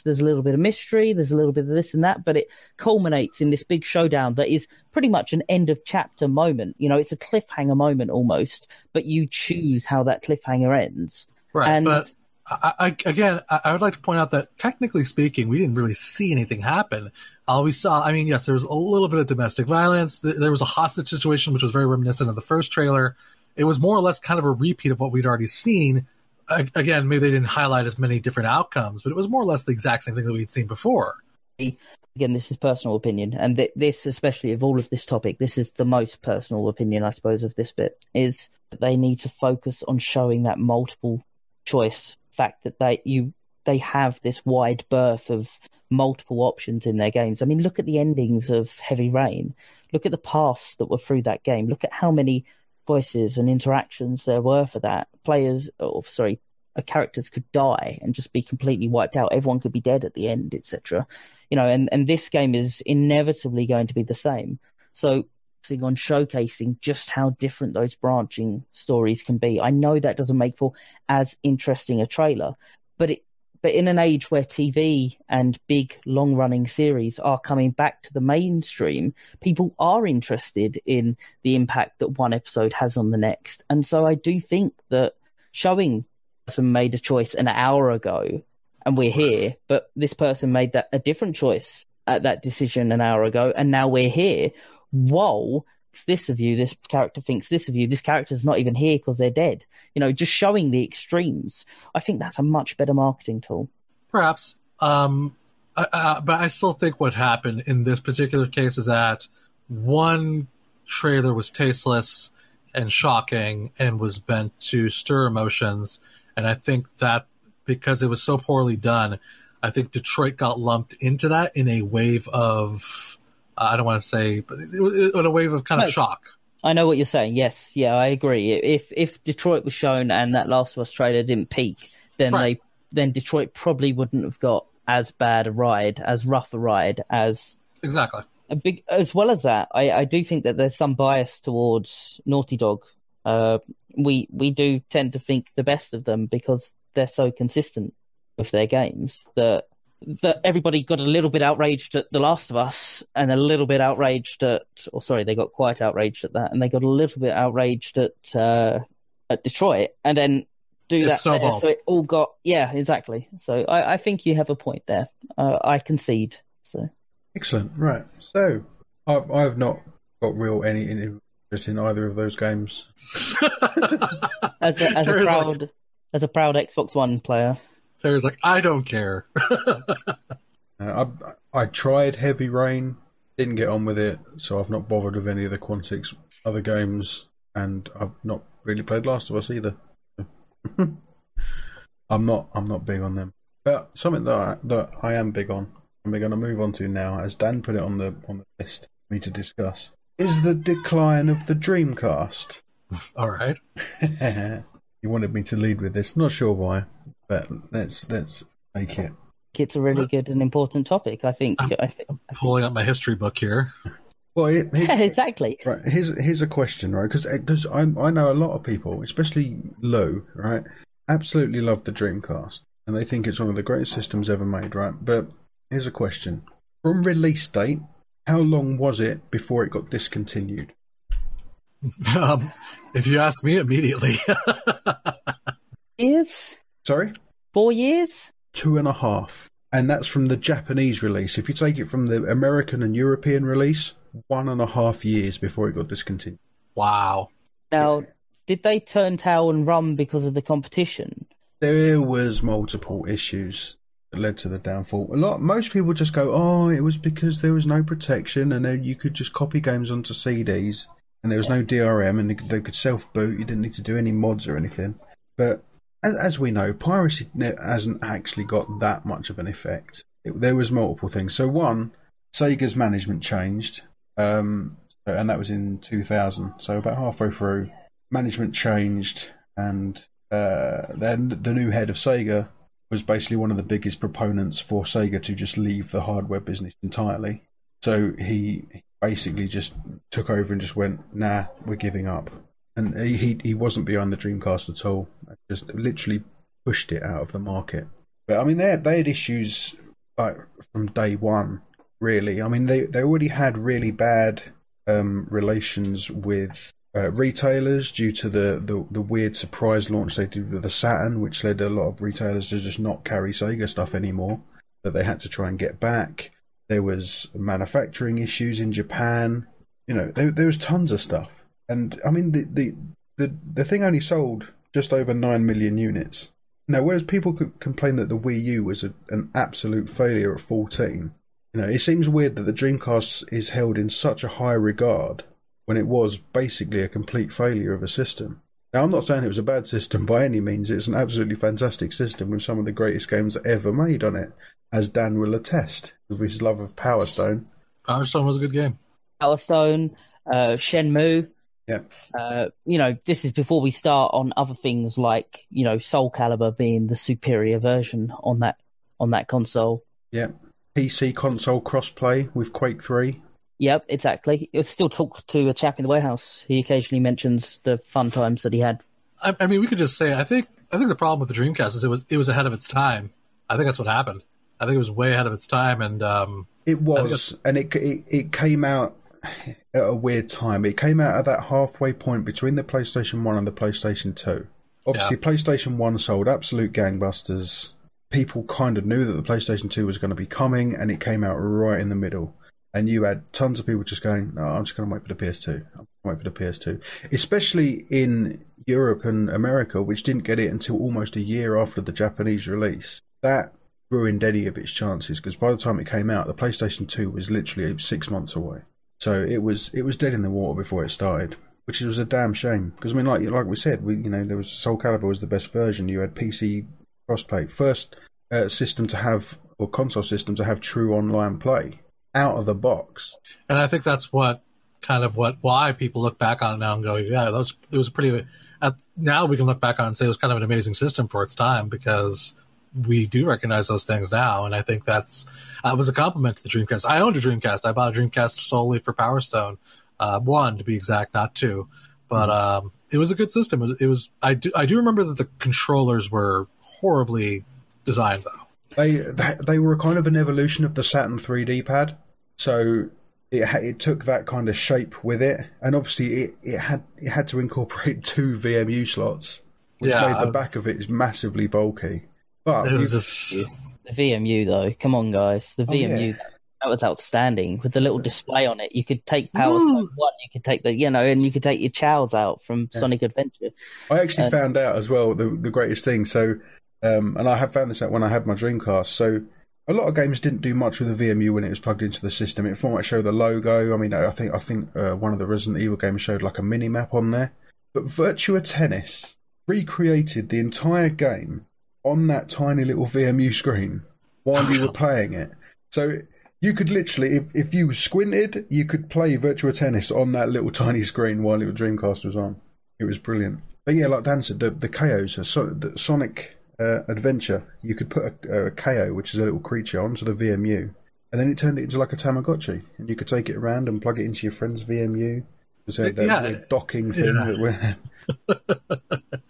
there's a little bit of mystery, there's a little bit of this and that, but it culminates in this big showdown that is pretty much an end of chapter moment. It's a cliffhanger moment almost, but you choose how that cliffhanger ends. Right, but I would like to point out that technically speaking, we didn't really see anything happen. All we saw, I mean, yes, there was a little bit of domestic violence. There was a hostage situation, which was very reminiscent of the first trailer. It was more or less kind of a repeat of what we'd already seen. Again, maybe they didn't highlight as many different outcomes, but it was more or less the exact same thing that we'd seen before. Again, this is personal opinion, and this, especially of all of this topic, this is the most personal opinion, I suppose, of this bit, is that they need to focus on showing that multiple choice fact that they have this wide berth of multiple options in their games. I mean, look at the endings of Heavy Rain. Look at the paths that were through that game. Look at how many choices and interactions there were for that. Characters could die and just be completely wiped out. Everyone could be dead at the end, etc. And this game is inevitably going to be the same. So on showcasing just how different those branching stories can be. I know that doesn't make for as interesting a trailer, but in an age where TV and big long-running series are coming back to the mainstream, people are interested in the impact that one episode has on the next. And so I do think that showing person made a choice an hour ago and we're here, but this person made a different choice at that decision an hour ago, and now we're here. Whoa, it's this of you, this character thinks this of you, this character's not even here because they're dead. Just showing the extremes. I think that's a much better marketing tool. Perhaps. But I still think what happened in this particular case is that one trailer was tasteless and shocking and was meant to stir emotions. And I think that because it was so poorly done, I think Detroit got lumped into that in a wave of, I don't want to say, but in a wave of kind of shock. I know what you're saying. Yes. Yeah, I agree. If Detroit was shown and that Last of Us trailer didn't peak, then then Detroit probably wouldn't have got as bad a ride, as rough a ride as exactly. As well as that, I do think that there's some bias towards Naughty Dog. We do tend to think the best of them because they're so consistent with their games that everybody got a little bit outraged at The Last of Us and a little bit outraged they got quite outraged at that, and they got a little bit outraged at Detroit, and then so it all got, yeah, exactly. So I think you have a point there. I concede. So excellent, right? So I've not got any interest in either of those games. as a proud Xbox One player. Sarah's like, I don't care. I tried Heavy Rain, didn't get on with it, so I've not bothered with any of the Quantic's other games, and I've not really played Last of Us either. I'm not big on them. But something that I am big on, and we're going to move on to now, as Dan put it on the list for me to discuss, is the decline of the Dreamcast. All right. You wanted me to lead with this, not sure why, but let's make it. It's a really good and important topic, I think. I'm pulling up my history book here. Well, exactly. Right, here's a question, right? Because I know a lot of people, especially Lou, right, absolutely love the Dreamcast, and they think it's one of the greatest systems ever made, right? But here's a question: from release date, how long was it before it got discontinued? If you ask me, immediately. Years? Sorry? 4 years? 2.5. And that's from the Japanese release. If you take it from the American and European release, 1.5 years before it got discontinued. Wow. Now, did they turn tail and run because of the competition? There was multiple issues that led to the downfall. Most people just go, oh, it was because there was no protection and then you could just copy games onto CDs and there was no DRM and they could self-boot. You didn't need to do any mods or anything. But as we know, piracy hasn't actually got that much of an effect. There was multiple things. So one, Sega's management changed, and that was in 2000. So about halfway through, management changed, and then the new head of Sega was basically one of the biggest proponents for Sega to just leave the hardware business entirely. So he basically just took over and just went, nah, we're giving up. And he wasn't behind the Dreamcast at all. Just literally pushed it out of the market. But I mean, they had issues like from day one, really. I mean, they already had really bad relations with retailers due to the weird surprise launch they did with the Saturn, which led a lot of retailers to just not carry Sega stuff anymore, that they had to try and get back. There was manufacturing issues in Japan. There was tons of stuff. And I mean, the thing only sold just over 9 million units. Now, whereas people could complain that the Wii U was an absolute failure at 14, it seems weird that the Dreamcast is held in such a high regard when it was basically a complete failure of a system. Now, I'm not saying it was a bad system by any means. It's an absolutely fantastic system with some of the greatest games ever made on it, as Dan will attest with his love of Power Stone. Power Stone was a good game. Power Stone, Shenmue. Yeah. This is before we start on other things like, Soul Calibur being the superior version on that console. Yeah. PC console crossplay with Quake 3. Yep, exactly. I still talk to a chap in the warehouse. He occasionally mentions the fun times that he had. I mean, we could just say I think the problem with the Dreamcast is it was ahead of its time. I think that's what happened. I think it was way ahead of its time, and it was, and it came out at a weird time. It came out at that halfway point between the PlayStation 1 and the PlayStation 2. Obviously, PlayStation 1 sold absolute gangbusters. People kind of knew that the PlayStation 2 was going to be coming, and it came out right in the middle. And you had tons of people just going, no, I'm just going to wait for the PS2. I'm going to wait for the PS2. Especially in Europe and America, which didn't get it until almost a year after the Japanese release. That ruined any of its chances, because by the time it came out, the PlayStation 2 was literally 6 months away. So it was dead in the water before it started, which was a damn shame. Because I mean, like we said, there was Soul Calibur was the best version. You had PC crossplay, first system to have, or console system to have true online play out of the box. And I think that's why people look back on it now and go, yeah, it was pretty. Now we can look back on it and say it was kind of an amazing system for its time, because we do recognize those things now, and I think that was a compliment to the Dreamcast. I owned a Dreamcast. I bought a Dreamcast solely for Power Stone, 1 to be exact, not 2. But it was a good system. It was. I do remember that the controllers were horribly designed, though. They were kind of an evolution of the Saturn 3D pad, so it took that kind of shape with it, and obviously it had to incorporate 2 VMU slots, which made the back of it massively bulky. But it was just the VMU though. Come on, guys, the VMU that was outstanding with the little display on it. You could take Power Stone 1, you could take and you could take your Chows out from Sonic Adventure. I actually found out as well the greatest thing. So, and I have found this out when I had my Dreamcast. So, a lot of games didn't do much with the VMU when it was plugged into the system. It might show the logo. I mean, I think one of the Resident Evil games showed like a mini map on there. But Virtua Tennis recreated the entire game on that tiny little VMU screen while you were playing it. So you could literally, if you squinted, you could play Virtua Tennis on that little tiny screen while your Dreamcast was on. It was brilliant. But yeah, like Dan said, the KOs, the Sonic Adventure, you could put a KO, which is a little creature, onto the VMU, and then it turned it into like a Tamagotchi, and you could take it around and plug it into your friend's VMU. So that docking thing that we're...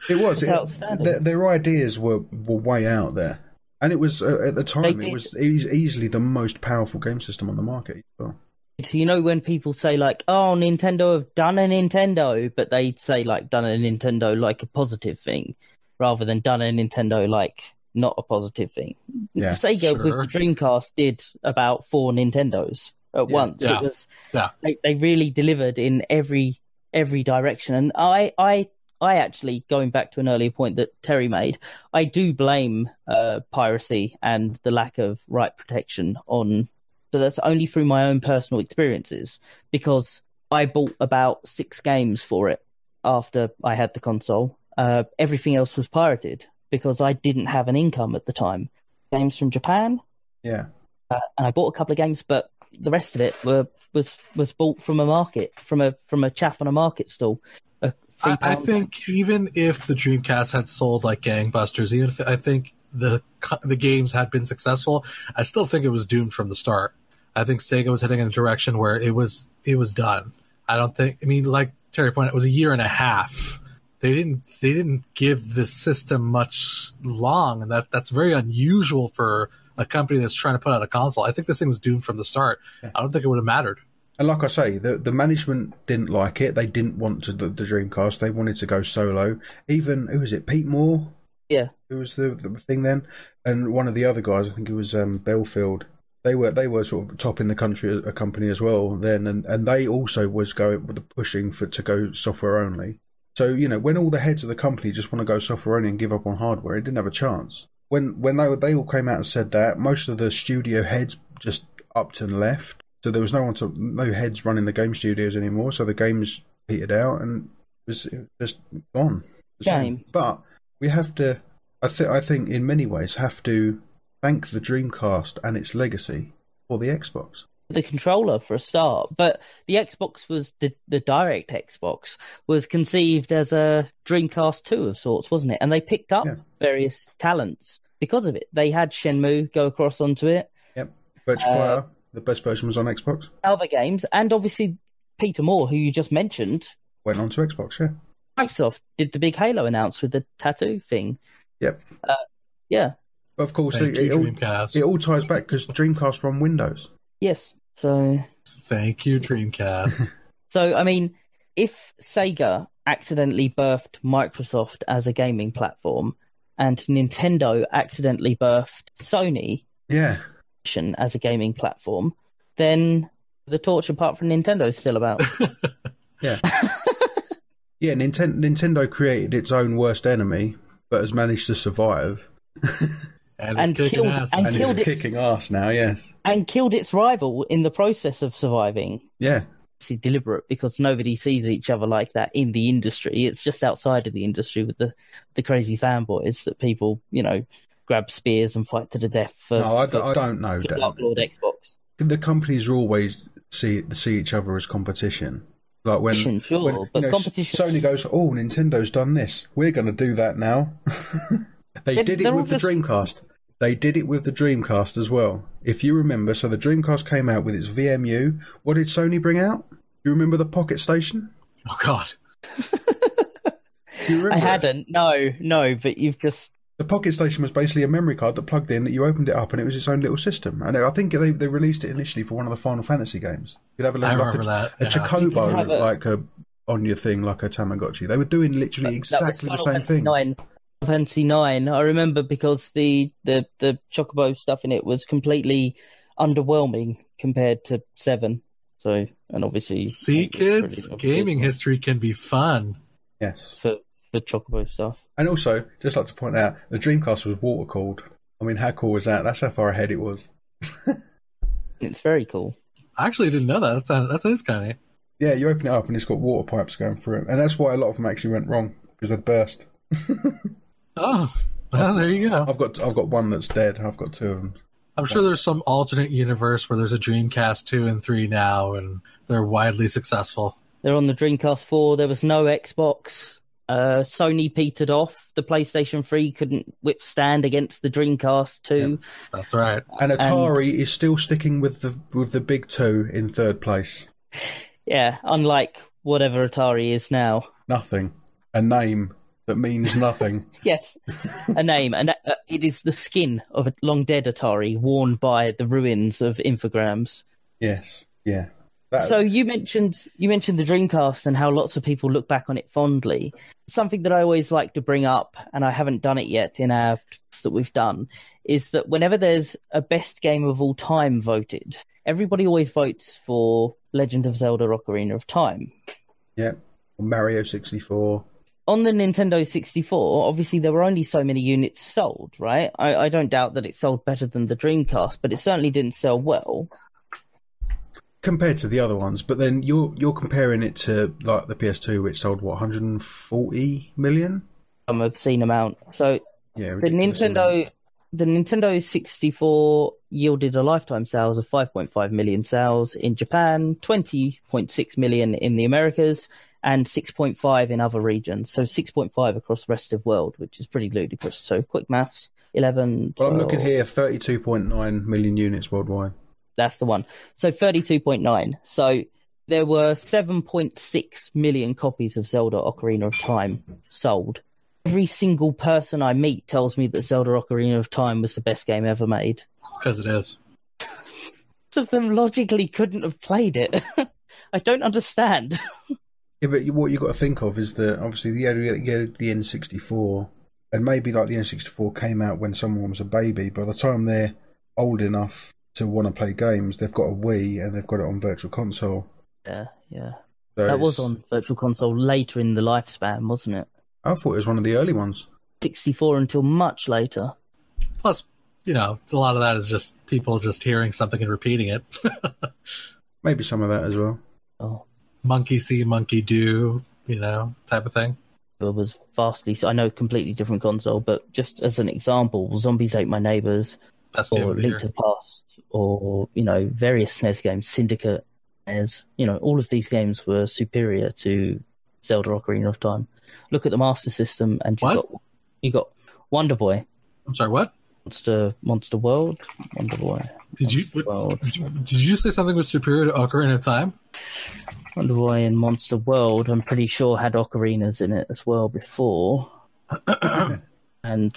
It was. Their ideas were way out there, and it was at the time it was easily the most powerful game system on the market as well. When people say like, "Oh, Nintendo have done a Nintendo," but they say like "done a Nintendo" like a positive thing, rather than "done a Nintendo" like not a positive thing. Yeah, Sega with the Dreamcast did about 4 Nintendos at once. Yeah. It was they really delivered in every direction, and I actually, going back to an earlier point that Terry made, I do blame piracy and the lack of right protection on, but that's only through my own personal experiences, because I bought about 6 games for it after I had the console. Everything else was pirated because I didn't have an income at the time. Games from Japan. Yeah. And I bought a couple of games, but the rest of it was bought from a market, from a chap on a market stall. I think even if the Dreamcast had sold like gangbusters, even if I think the games had been successful, I still think it was doomed from the start. I think Sega was heading in a direction where it was done. Like Terry pointed out, it was a year and a half. They didn't give the system much long, and that's very unusual for a company that's trying to put out a console. I think this thing was doomed from the start. Yeah. I don't think it would have mattered. And like I say, the management didn't like it. They didn't want the Dreamcast. They wanted to go solo. Even, who was it, Pete Moore? Yeah. Who was the thing then? And one of the other guys, I think it was Belfield. They were sort of top in the country, a company as well then, and they also was pushing to go software only. So, you know, when all the heads of the company just want to go software only and give up on hardware, it didn't have a chance. When they all came out and said that, most of the studio heads just upped and left. So there was no heads running the game studios anymore. So the games petered out and it was just gone. Shame. But we have to, I think in many ways, have to thank the Dreamcast and its legacy for the Xbox. The controller for a start, but the Xbox was the direct Xbox was conceived as a Dreamcast 2 of sorts, wasn't it? And they picked up various talents because of it. They had Shenmue go across onto it. Yep, Virtua Fighter, the best version was on Xbox. Other games, and obviously Peter Moore, who you just mentioned, went on to Xbox. Yeah, Microsoft did the big Halo announce with the tattoo thing. Yep. Yeah. But of course, it all ties back because Dreamcast run Windows. Yes. So. Thank you, Dreamcast. So, I mean, if Sega accidentally birthed Microsoft as a gaming platform and Nintendo accidentally birthed Sony as a gaming platform, then the torch apart from Nintendo is still about. Yeah. Yeah, Nintendo created its own worst enemy, but has managed to survive. And it's kicking ass now, yes. And killed its rival in the process of surviving. Yeah. It's deliberate because nobody sees each other like that in the industry. It's just outside of the industry with the crazy fanboys that people, you know, grab spears and fight to the death for. No, I don't know. Dark Lord Xbox. The companies always see each other as competition. Like when competition. Sony goes, "Oh, Nintendo's done this. We're going to do that now." They did it with the Dreamcast. They did it with the Dreamcast as well. If you remember, so the Dreamcast came out with its VMU. What did Sony bring out? Do you remember the Pocket Station? Oh, God. I hadn't. No, but you've just... The Pocket Station was basically a memory card that plugged in, that you opened it up, and it was its own little system. And I think they released it initially for one of the Final Fantasy games. You'd have a little, a Chocobo, on your thing, like a Tamagotchi. They were doing literally exactly the same thing. Fantasy 9. I remember because the Chocobo stuff in it was completely underwhelming compared to 7. So, and obviously... See, kids, gaming history can be fun. Yes. For the Chocobo stuff. And also, just like to point out, the Dreamcast was water-cooled. I mean, how cool was that? That's how far ahead it was. It's very cool. I actually didn't know that. That is kind of neat. Yeah, you open it up and it's got water pipes going through it. And that's why a lot of them actually went wrong, because they burst. Oh, well, there you go. I've got one that's dead. I've got 2 of them. I'm sure there's some alternate universe where there's a Dreamcast 2 and 3 now, and they're widely successful. They're on the Dreamcast 4. There was no Xbox. Sony petered off. The PlayStation 3 couldn't withstand against the Dreamcast 2. Yep, that's right. And Atari is still sticking with the big 2 in 3rd place. Yeah, unlike whatever Atari is now. Nothing. A name that means nothing. Yes, a name, and it is the skin of a long dead Atari worn by the ruins of Infogrames. Yes, yeah. So you mentioned the Dreamcast and how lots of people look back on it fondly. Something that I always like to bring up, and I haven't done it yet in our that we've done, is that whenever there's a best game of all time voted, everybody always votes for Legend of Zelda: Ocarina of Time. Yeah, or Mario 64. On the Nintendo 64, obviously there were only so many units sold, right? I don't doubt that it sold better than the Dreamcast, but it certainly didn't sell well. Compared to the other ones, but then you're comparing it to like the PS2, which sold 140 million? Some obscene amount. So yeah, the Nintendo 64 yielded a lifetime sales of 5.5 million sales in Japan, 20.6 million in the Americas, and 6.5 in other regions. So 6.5 across the rest of the world, which is pretty ludicrous. So quick maths, 11, 12... Well, I'm looking here, 32.9 million units worldwide. That's the one. So 32.9. So there were 7.6 million copies of Zelda Ocarina of Time sold. Every single person I meet tells me that Zelda Ocarina of Time was the best game ever made. Because it is. of them logically couldn't have played it. I don't understand. Yeah, but what you've got to think of is that obviously the N64, and maybe like the N64 came out when someone was a baby. By the time they're old enough to want to play games, they've got a Wii and they've got it on Virtual Console. Yeah. So That was on Virtual Console later in the lifespan, wasn't it? I thought it was one of the early ones. 64 until much later. Plus, it's a lot of that is just people just hearing something and repeating it. Maybe some of that as well. Oh, Monkey see, monkey do, type of thing. it was vastly. I know, completely different console, but just as an example, Zombies Ate My Neighbors, Best game or of the Link year. to the Past, or various SNES games, Syndicate, all of these games were superior to Zelda Ocarina of Time. Look at the Master System, and you got Wonder Boy, I'm sorry, what? Monster World, Wonder Boy. Did you say something was superior to Ocarina of Time? Wonder Boy and Monster World, I'm pretty sure had ocarinas in it as well before. And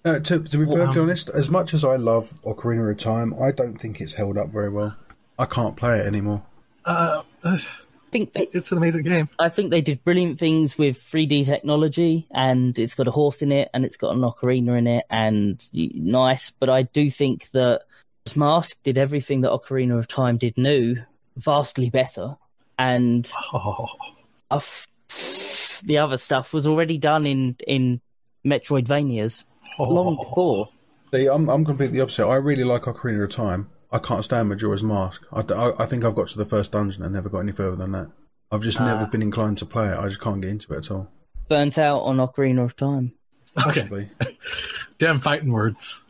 to be perfectly honest, as much as I love Ocarina of Time, I don't think it's held up very well. I can't play it anymore. I think It's an amazing game. I think they did brilliant things with 3D technology, and it's got a horse in it, and it's got an ocarina in it, and nice. But I do think that Mask did everything that Ocarina of Time did new, vastly better, and the other stuff was already done in Metroidvanias long before. See, I'm completely opposite. I really like Ocarina of Time. I can't stand Majora's Mask. I think I've got to the first dungeon and never got any further than that. I've just never been inclined to play it. I just can't get into it at all. Burnt out on Ocarina of Time. Possibly. Damn fighting words.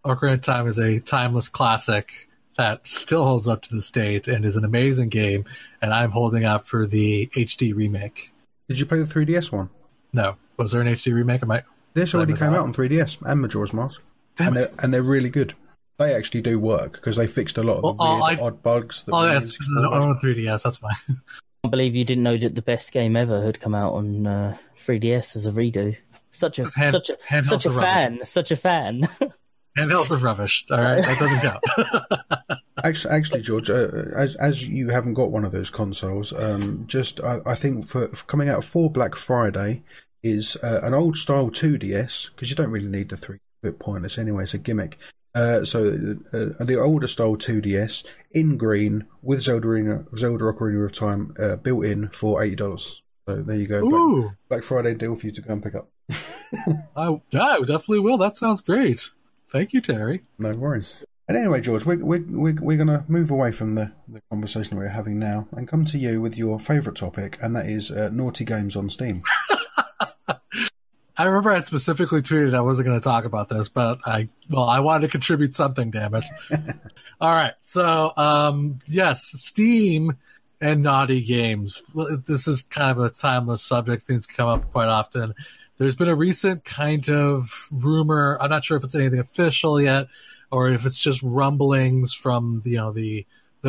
Ocarina of Time is a timeless classic that still holds up to this date and is an amazing game, and I'm holding out for the HD remake. Did you play the 3DS one? No. Was there an HD remake? This already came out on 3DS and Majora's Mask. Damn it. And they're really good. They actually do work because they fixed a lot of the weird, odd bugs. That That's on 3DS, that's fine. I can't believe you didn't know that the best game ever had come out on 3DS as a redo. Such a fan. Handhelds are rubbish. All right, that doesn't count. Actually, George, as you haven't got one of those consoles, I think for coming out for Black Friday is an old style 2DS, because you don't really need the 3-bit pointless anyway. It's a gimmick. So the older style 2DS in green with Zelda Ocarina of Time built in for $80. So there you go. Black Friday deal for you to go and pick up. I definitely will. That sounds great. Thank you, Terry. No worries. And anyway, George, we're going to move away from the conversation we're having now and come to you with your favourite topic, and that is naughty games on Steam. I remember I specifically tweeted I wasn't going to talk about this, but I wanted to contribute something, damn it. All right. So, yes, Steam and naughty games. This is kind of a timeless subject, seems to come up quite often. There's been a recent kind of rumor. I'm not sure if it's anything official yet or if it's just rumblings from, the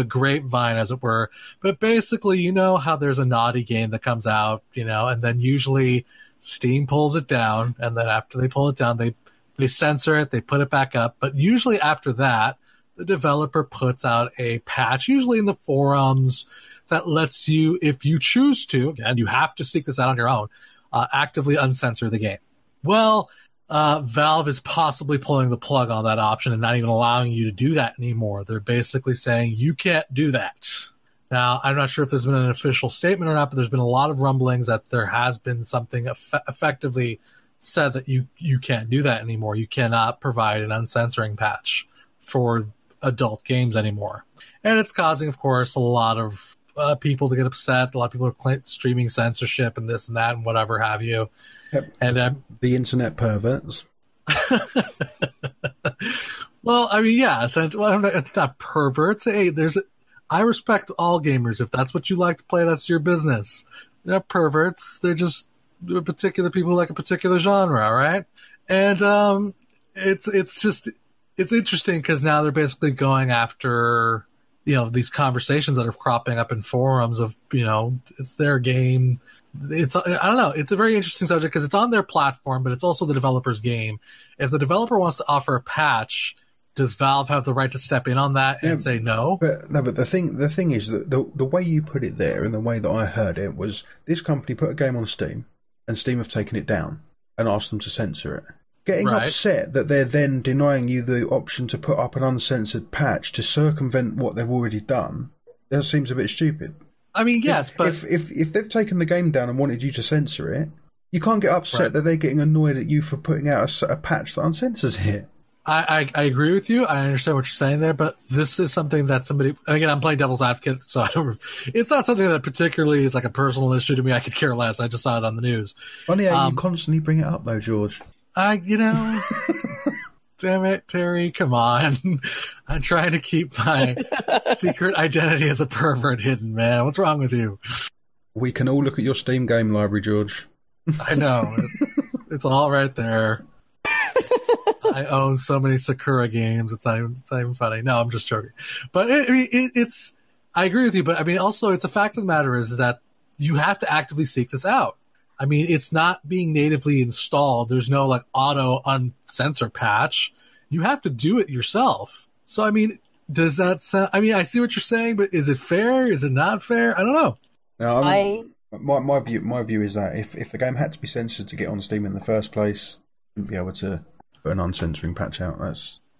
grapevine, as it were. But basically, how there's a naughty game that comes out, and then usually Steam pulls it down, and then after they pull it down, they censor it, they put it back up. But usually after that, the developer puts out a patch, usually in the forums, that lets you, if you choose to, again, you have to seek this out on your own, actively uncensor the game. Well, Valve is possibly pulling the plug on that option and not even allowing you to do that anymore. They're basically saying you can't do that. Now, I'm not sure if there's been an official statement or not, but there's been a lot of rumblings that there has been something effectively said that you can't do that anymore. You cannot provide an uncensoring patch for adult games anymore. And it's causing, of course, a lot of people to get upset. A lot of people are streaming censorship and this and that and whatever have you. Yep. And the internet perverts. Well, I mean, yeah, it's not perverts. Hey, I respect all gamers. If that's what you like to play, that's your business. They're not perverts. They're just particular people who like a particular genre, right? And it's interesting because now they're basically going after these conversations that are cropping up in forums of it's their game. I don't know. It's a very interesting subject because it's on their platform, but it's also the developer's game. If the developer wants to offer a patch does Valve have the right to step in on that and say no? But the thing is that the way you put it there and the way that I heard it was this company put a game on Steam and Steam have taken it down and asked them to censor it. Getting upset that they're then denying you the option to put up an uncensored patch to circumvent what they've already done, that seems a bit stupid. I mean, yes, but if they've taken the game down and wanted you to censor it, you can't get upset that they're getting annoyed at you for putting out a patch that uncensors it. I agree with you. I understand what you're saying there, but this is something that somebody, again, I'm playing devil's advocate, so it's not something that particularly is like a personal issue to me. I could care less. I just saw it on the news. Funny how you constantly bring it up though, George. Damn it, Terry, come on. I'm trying to keep my secret identity as a pervert hidden, man. What's wrong with you? We can all look at your Steam game library, George. I know. It's all right there. I own so many Sakura games. It's not even funny. No, I'm just joking. But I agree with you. But I mean, also, it's a fact of the matter is that you have to actively seek this out. I mean, it's not being natively installed. There's no like auto uncensor patch. You have to do it yourself. So I mean, does that sound? I mean, I see what you're saying, but is it fair? Is it not fair? I don't know. No, my view is that if the game had to be censored to get on Steam in the first place, you'd be able to put an uncensoring patch out.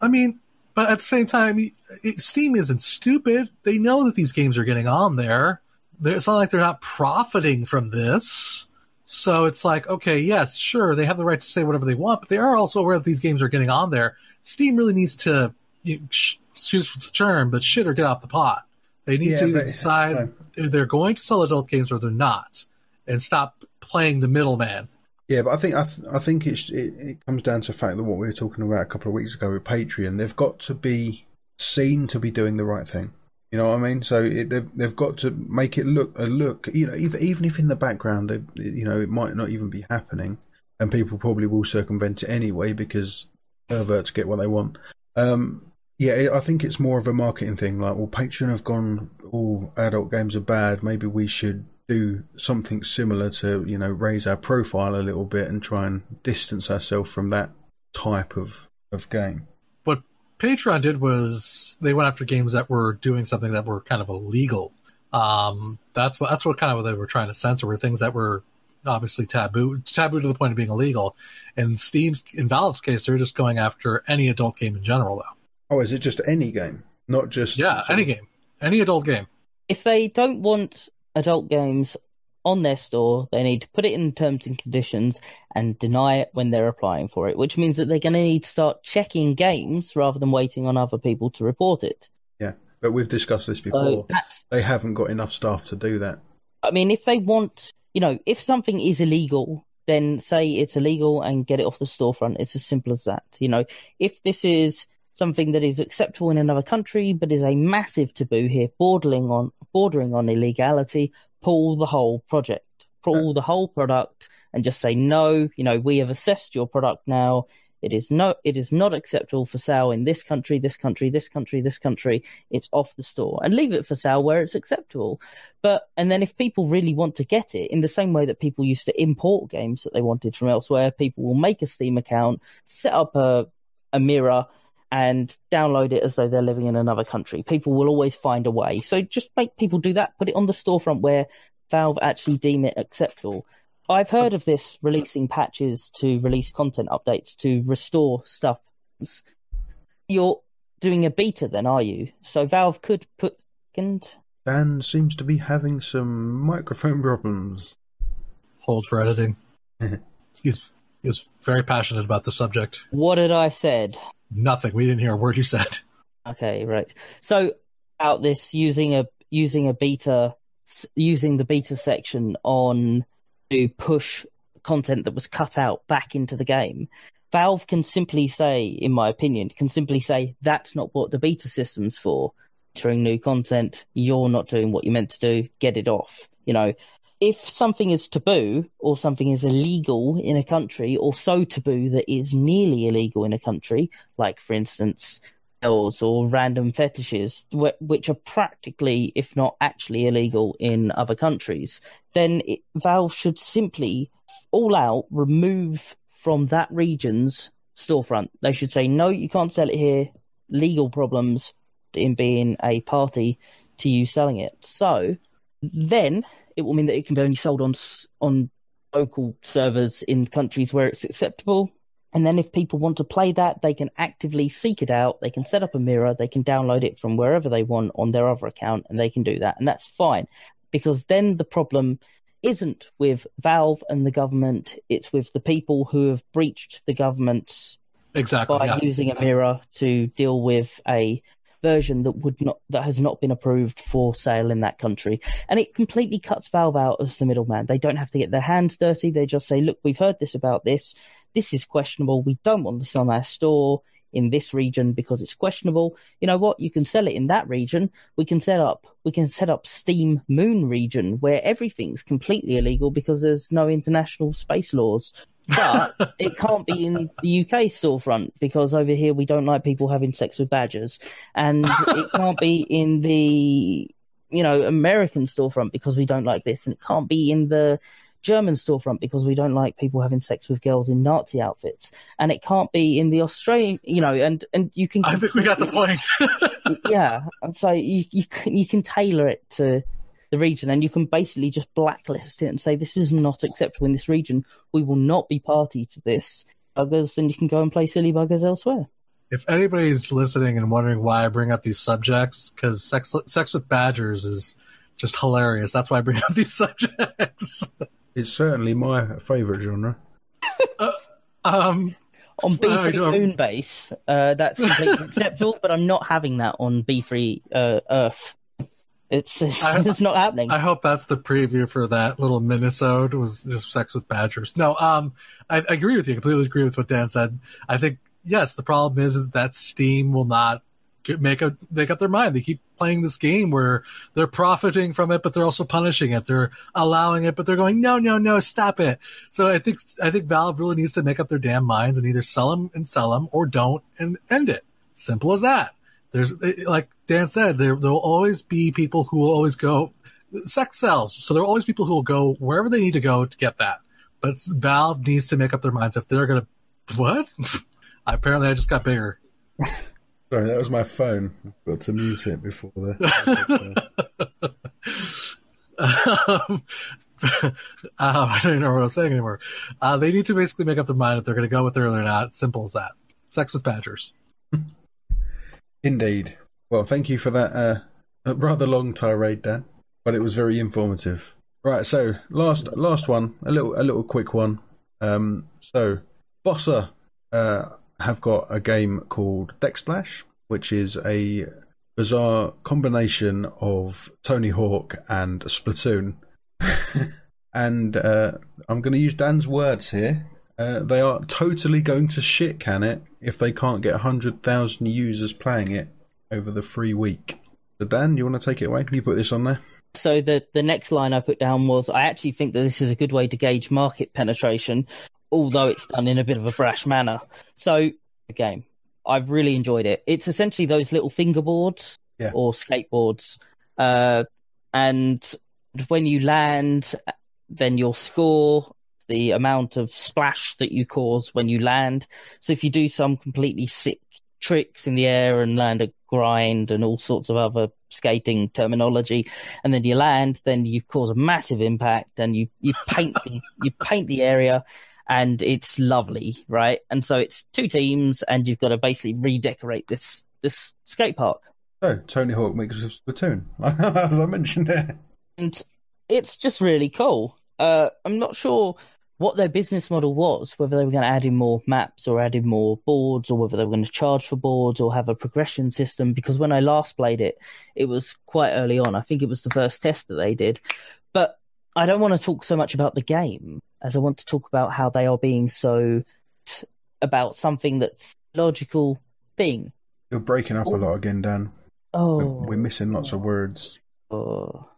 I mean, but at the same time, Steam isn't stupid. They know that these games are getting on there. It's not like they're not profiting from this. So it's like, okay, yes, sure, they have the right to say whatever they want, but they are also aware that these games are getting on there. Steam really needs to, excuse the term, but shit or get off the pot. They need to decide if they're going to sell adult games or they're not, and stop playing the middleman. Yeah, but I think it comes down to the fact that what we were talking about a couple of weeks ago with Patreon, they've got to be seen to be doing the right thing. You know what I mean? So they've got to make it look. You know, even if in the background, it might not even be happening, and people probably will circumvent it anyway because perverts get what they want. I think it's more of a marketing thing. Like, well, Patreon have gone, all adult games are bad. Maybe we should do something similar to, raise our profile a little bit and try and distance ourselves from that type of game. What Patreon did was they went after games that were doing something that were kind of illegal. That's what kind of what they were trying to censor, were things that were obviously taboo to the point of being illegal. In Valve's case, they're just going after any adult game in general, though. Oh, is it just any game? Not just... Yeah, any game. Any adult game. If they don't want adult games on their store, they need to put it in terms and conditions and deny it when they're applying for it, which means that they're going to need to start checking games rather than waiting on other people to report it. Yeah, but we've discussed this before. They haven't got enough staff to do that. I mean, if they want... if something is illegal, then say it's illegal and get it off the storefront. It's as simple as that. If this is something that is acceptable in another country but is a massive taboo here, bordering on illegality, pull the whole project, pull the whole product, and just say no. We have assessed your product now. It is not acceptable for sale in this country, this country, this country, this country. It's off the store, and leave it for sale where it's acceptable. And then if people really want to get it, in the same way that people used to import games that they wanted from elsewhere, people will make a Steam account, set up a mirror, and download it as though they're living in another country. People will always find a way. So just make people do that. Put it on the storefront where Valve actually deem it acceptable. I've heard of this, releasing patches to release content updates to restore stuff. You're doing a beta then, are you? So Valve could put... Dan seems to be having some microphone problems. Hold for editing. He's very passionate about the subject. What did I said? Nothing. We didn't hear a word you said. Okay, right. So out this using the beta section to push content that was cut out back into the game, Valve can simply say, in my opinion, that's not what the beta system's for. Entering new content, you're not doing what you meant to do. Get it off. If something is taboo or something is illegal in a country, or so taboo that it's nearly illegal in a country, like, for instance, spells or random fetishes, which are practically, if not actually, illegal in other countries, then Valve should simply all out remove from that region's storefront. They should say, no, you can't sell it here. legal problems in being a party to you selling it. So then it will mean that it can be only sold on local servers in countries where it's acceptable. And then if people want to play that, they can actively seek it out. They can set up a mirror. They can download it from wherever they want on their other account, and they can do that. And that's fine, because then the problem isn't with Valve and the government. It's with the people who have breached the governments by using a mirror to deal with a version that has not been approved for sale in that country. And it completely cuts Valve out as the middleman. They don't have to get their hands dirty. They just say, look, we've heard this about this. This is questionable. We don't want this on our store in this region because it's questionable. You know what? You can sell it in that region. We can set up Steam Moon region where everything's completely illegal because there's no international space laws. But it can't be in the UK storefront because over here we don't like people having sex with badgers. And it can't be in the, American storefront because we don't like this. And it can't be in the German storefront because we don't like people having sex with girls in Nazi outfits. And it can't be in the Australian, and you can... I think we got the point. Yeah. And so you can tailor it to the region, and you can basically just blacklist it and say, this is not acceptable in this region. We will not be party to this. Buggers, and you can go and play silly buggers elsewhere. If anybody's listening and wondering why I bring up these subjects, because sex with badgers is just hilarious. That's why I bring up these subjects. It's certainly my favourite genre. On B3 Moonbase, that's completely acceptable, but I'm not having that on B3 Earth. It's not happening. I hope that's the preview for that little minisode, was just sex with badgers. No, I agree with you. I completely agree with what Dan said. I think, yes, the problem is that Steam will not make up their mind. They keep playing this game where they're profiting from it, but they're also punishing it. They're allowing it, but they're going, no, stop it. So I think Valve really needs to make up their damn minds and either sell them or don't and end it. Simple as that. There's, like Dan said, there will always be people who will always go, sex sells. So there are always people who will go wherever they need to go to get that. But Valve needs to make up their minds if they're going to, what? Apparently I just got bigger. Sorry, that was my phone. I got to mute it before that. I don't even know what I was saying anymore. They need to basically make up their mind if they're going to go with it or not. Simple as that. Sex with badgers. Indeed. Well, thank you for that rather long tirade, Dan, but it was very informative. Right, so last one, a little quick one. So Bossa have got a game called Deck Splash, which is a bizarre combination of Tony Hawk and Splatoon. And I'm going to use Dan's words here. They are totally going to shit can it if they can't get 100,000 users playing it over the free week. So Dan, you want to take it away? You put this on there. So the next line I put down was, I actually think that this is a good way to gauge market penetration, although it's done in a bit of a brash manner. So the game, I've really enjoyed it. It's essentially those little fingerboards or skateboards. And when you land, then you'll score the amount of splash that you cause when you land. So if you do some completely sick tricks in the air and land a grind and all sorts of other skating terminology, and then you land, then you cause a massive impact and you paint the area, and it's lovely, right? And so it's two teams, and you've got to basically redecorate this skate park. So Tony Hawk mixed with Splatoon, as I mentioned there, and it's just really cool. I'm not sure what their business model was, whether they were going to add in more maps or add in more boards, or whether they were going to charge for boards or have a progression system, because when I last played it, it was quite early on. I think it was the first test that they did. But I don't want to talk so much about the game as I want to talk about how they are being so about something that's a logical thing. You're breaking up a lot again, Dan. Oh. We're missing lots of words. Oh.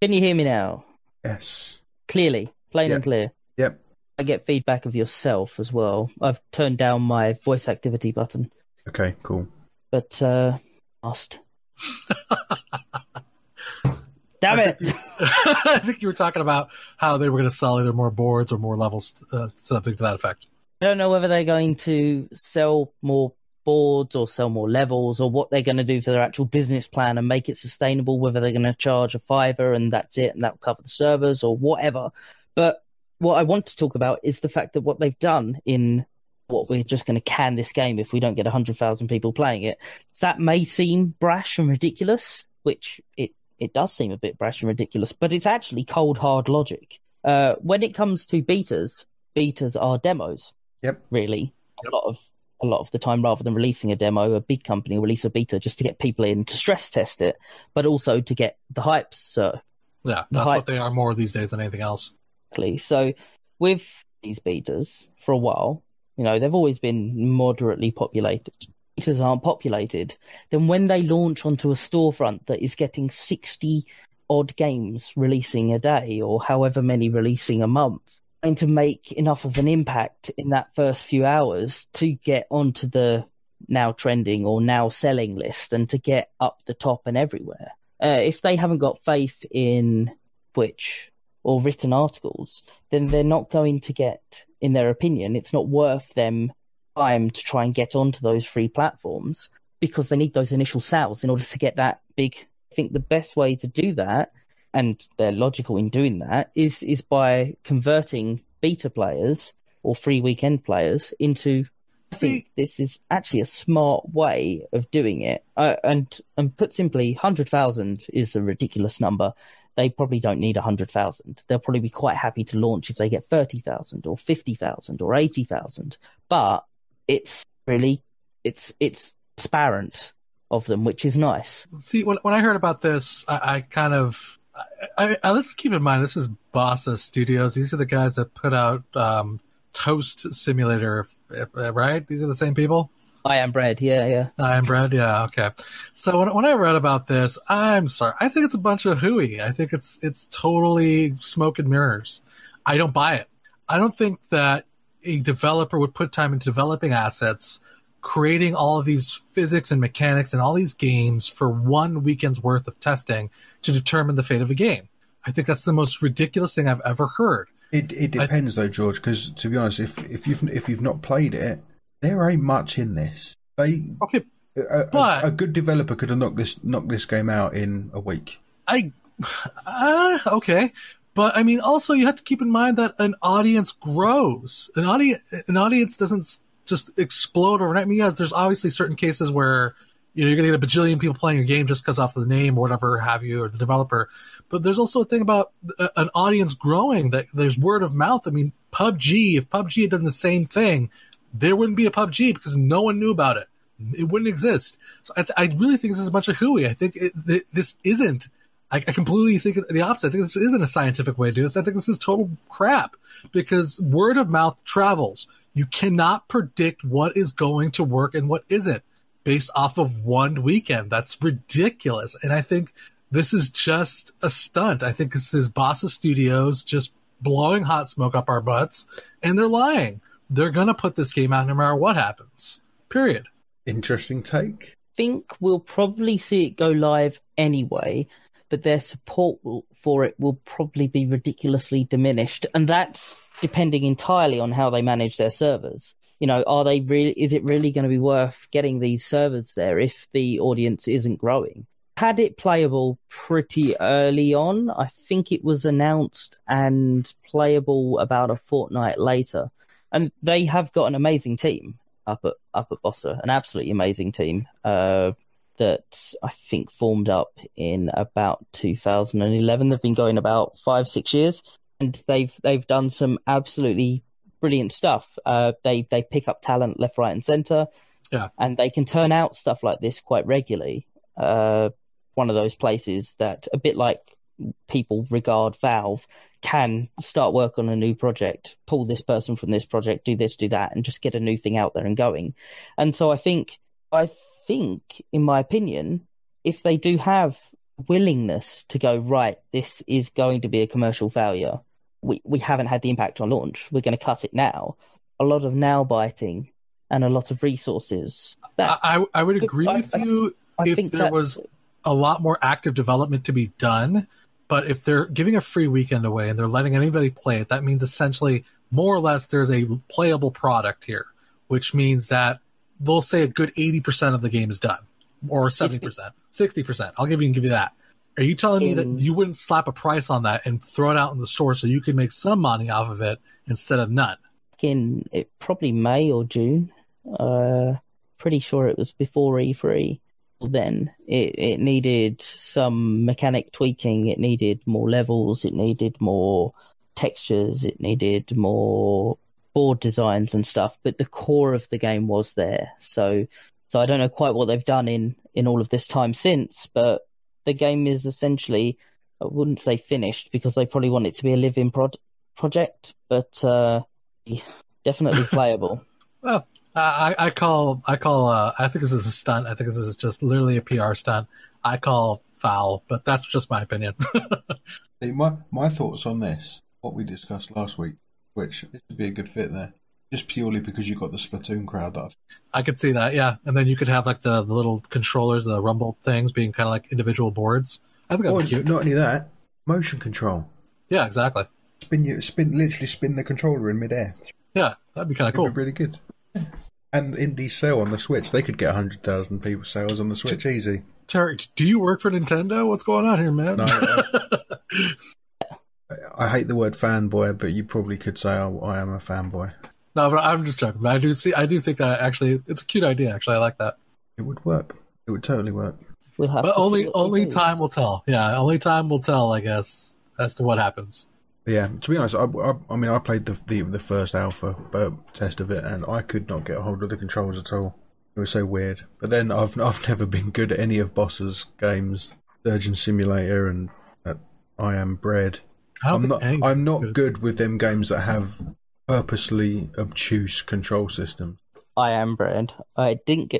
Can you hear me now? Yes. Clearly, plain and clear. Yep. I get feedback of yourself as well. I've turned down my voice activity button. Okay, cool. But, lost. Damn it! I think you were talking about how they were going to sell either more boards or more levels, something to that effect. I don't know whether they're going to sell more boards or sell more levels, or what they're going to do for their actual business plan and make it sustainable, whether they're going to charge a $5 and that's it and that will cover the servers or whatever. But what I want to talk about is the fact that what they've done in what we're just going to can this game if we don't get 100,000 people playing it. That may seem brash and ridiculous, which it does seem a bit brash and ridiculous, but it's actually cold, hard logic. When it comes to betas are demos. Yep. Really. A lot of the time, rather than releasing a demo, a big company will release a beta just to get people in to stress test it, but also to get the hypes. Yeah, that's what they are more these days than anything else. So with these betas, for a while, they've always been moderately populated. Betas aren't populated. Then when they launch onto a storefront that is getting 60 odd games releasing a day or however many releasing a month, going to make enough of an impact in that first few hours to get onto the now trending or now selling list and to get up the top and everywhere. If they haven't got faith in Twitch or written articles, then they're not going to get, in their opinion, it's not worth them time to try and get onto those free platforms because they need those initial sales in order to get that big. I think the best way to do that, and they're logical in doing that, is by converting beta players or free weekend players into. I think this is actually a smart way of doing it. And put simply, 100,000 is a ridiculous number. They probably don't need 100,000. They'll probably be quite happy to launch if they get 30,000 or 50,000 or 80,000. But it's transparent of them, which is nice. See, when I heard about this, I let's keep in mind this is Boss Studios. These are the guys that put out Toast Simulator, right? These are the same people? I Am Bread, yeah. I Am Bread, yeah, okay. So when I read about this, I'm sorry. I think it's a bunch of hooey. I think it's totally smoke and mirrors. I don't buy it. I don't think that a developer would put time into developing assets, creating all of these physics and mechanics and all these games for one weekend's worth of testing to determine the fate of a game. I think that's the most ridiculous thing I've ever heard. It depends though, George, because to be honest, if you've not played it, there ain't much in this. A good developer could have knocked this game out in a week. Okay. But I mean, also you have to keep in mind that an audience grows. An audience doesn't just explode overnight. I mean, yeah, there's obviously certain cases where you're going to get a bajillion people playing your game just because off of the name or whatever have you, or the developer. But there's also a thing about an audience growing, that there's word of mouth. I mean, PUBG, if PUBG had done the same thing, there wouldn't be a PUBG because no one knew about it. It wouldn't exist. So I really think this is a bunch of hooey. I think this isn't. I completely think the opposite. I think this isn't a scientific way to do this. I think this is total crap because word of mouth travels. You cannot predict what is going to work and what isn't based off of one weekend. That's ridiculous. And I think this is just a stunt. I think this is Boss Studios just blowing hot smoke up our butts, and they're lying. They're going to put this game out no matter what happens. Period. Interesting take. I think we'll probably see it go live anyway, but their support for it will probably be ridiculously diminished. And that's depending entirely on how they manage their servers. Are they really? Is it really going to be worth getting these servers there if the audience isn't growing? Had it playable pretty early on. I think it was announced and playable about a fortnight later. And they have got an amazing team up at Bossa, an absolutely amazing team that I think formed up in about 2011. They've been going about 5-6 years, and they've done some absolutely brilliant stuff. They pick up talent left, right, and center, and they can turn out stuff like this quite regularly. One of those places that, a bit like people regard Valve, can start work on a new project, pull this person from this project, do this, do that, and just get a new thing out there and going. And so I think, in my opinion, if they do have willingness to go, right, this is going to be a commercial failure, we haven't had the impact on launch, we're going to cut it now. A lot of now biting and a lot of resources. I would agree with you if there was a lot more active development to be done. But if they're giving a free weekend away and they're letting anybody play it, that means essentially more or less there's a playable product here, which means that they'll say a good 80% of the game is done, or 70%, 60%. I'll give you that. Are you telling me that you wouldn't slap a price on that and throw it out in the store so you can make some money off of it instead of none? In probably May or June. Pretty sure it was before E3. Then it needed some mechanic tweaking. It needed more levels. It needed more textures. It needed more board designs and stuff. But the core of the game was there. So I don't know quite what they've done in all of this time since, but the game is essentially, I wouldn't say finished because they probably want it to be a live-in project, but definitely playable. Well, I think this is a stunt. I think this is just literally a PR stunt. I call foul, but that's just my opinion. See, my thoughts on this, what we discussed last week, which this would be a good fit there, just purely because you got the Splatoon crowd up. I could see that, yeah. And then you could have like the little controllers, the rumble things being kind of like individual boards. I think that'd be cute. Not only that, motion control. Yeah, exactly. Literally spin the controller in midair. Yeah, that'd be kind of cool. It'd be really good. And indie sale on the Switch. They could get 100,000 people sales on the Switch easy. Terry, do you work for Nintendo? What's going on here, man? No, I hate the word fanboy, but you probably could say I am a fanboy. No, but I'm just joking. But I do think that actually it's a cute idea. Actually, I like that. It would work. It would totally work. But only time will tell. Yeah, only time will tell, I guess, as to what happens. Yeah, to be honest, I mean, I played the first alpha test of it, and I could not get a hold of the controls at all. It was so weird. But then I've never been good at any of Boss's games, Surgeon Simulator and I Am Bread. I'm not good with them games that have purposely obtuse control systems. I Am Bread. I didn't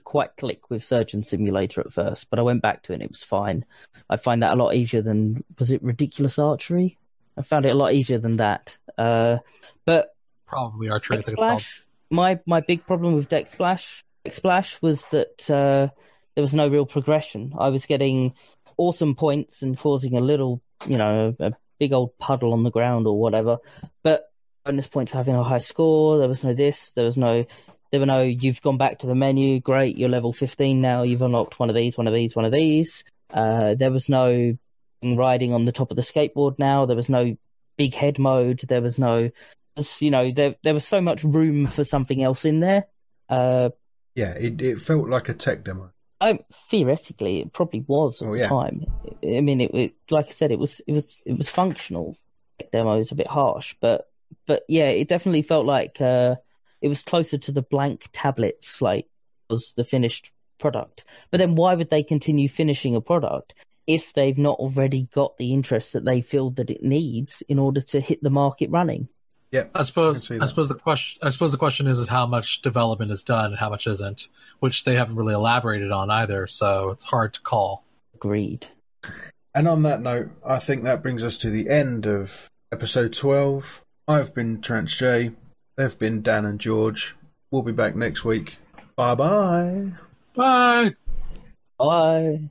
quite click with Surgeon Simulator at first, but I went back to it and it was fine. I find that a lot easier than, was it Ridiculous Archery? I found it a lot easier than that. But probably Archery. Deck Splash, my big problem with Deck Splash was that there was no real progression. I was getting awesome points and causing a little, a big old puddle on the ground or whatever, but bonus points for having a high score. There was no this. There were no, you've gone back to the menu. Great, you're level 15 now. You've unlocked one of these. There was no riding on the top of the skateboard now. There was no big head mode. There was no, there was so much room for something else in there. Yeah, it felt like a tech demo. Theoretically, it probably was at the time. I mean, it like I said, it was functional. Demo is a bit harsh, but yeah, it definitely felt like it was closer to the blank tablet slate was the finished product. But then why would they continue finishing a product if they've not already got the interest that they feel that it needs in order to hit the market running? Yeah, I suppose the question is how much development is done and how much isn't, which they haven't really elaborated on either, so it's hard to call. Agreed. And on that note, I think that brings us to the end of episode 12. I've been Trance J. They've been Dan and George. We'll be back next week. Bye-bye. Bye. Bye.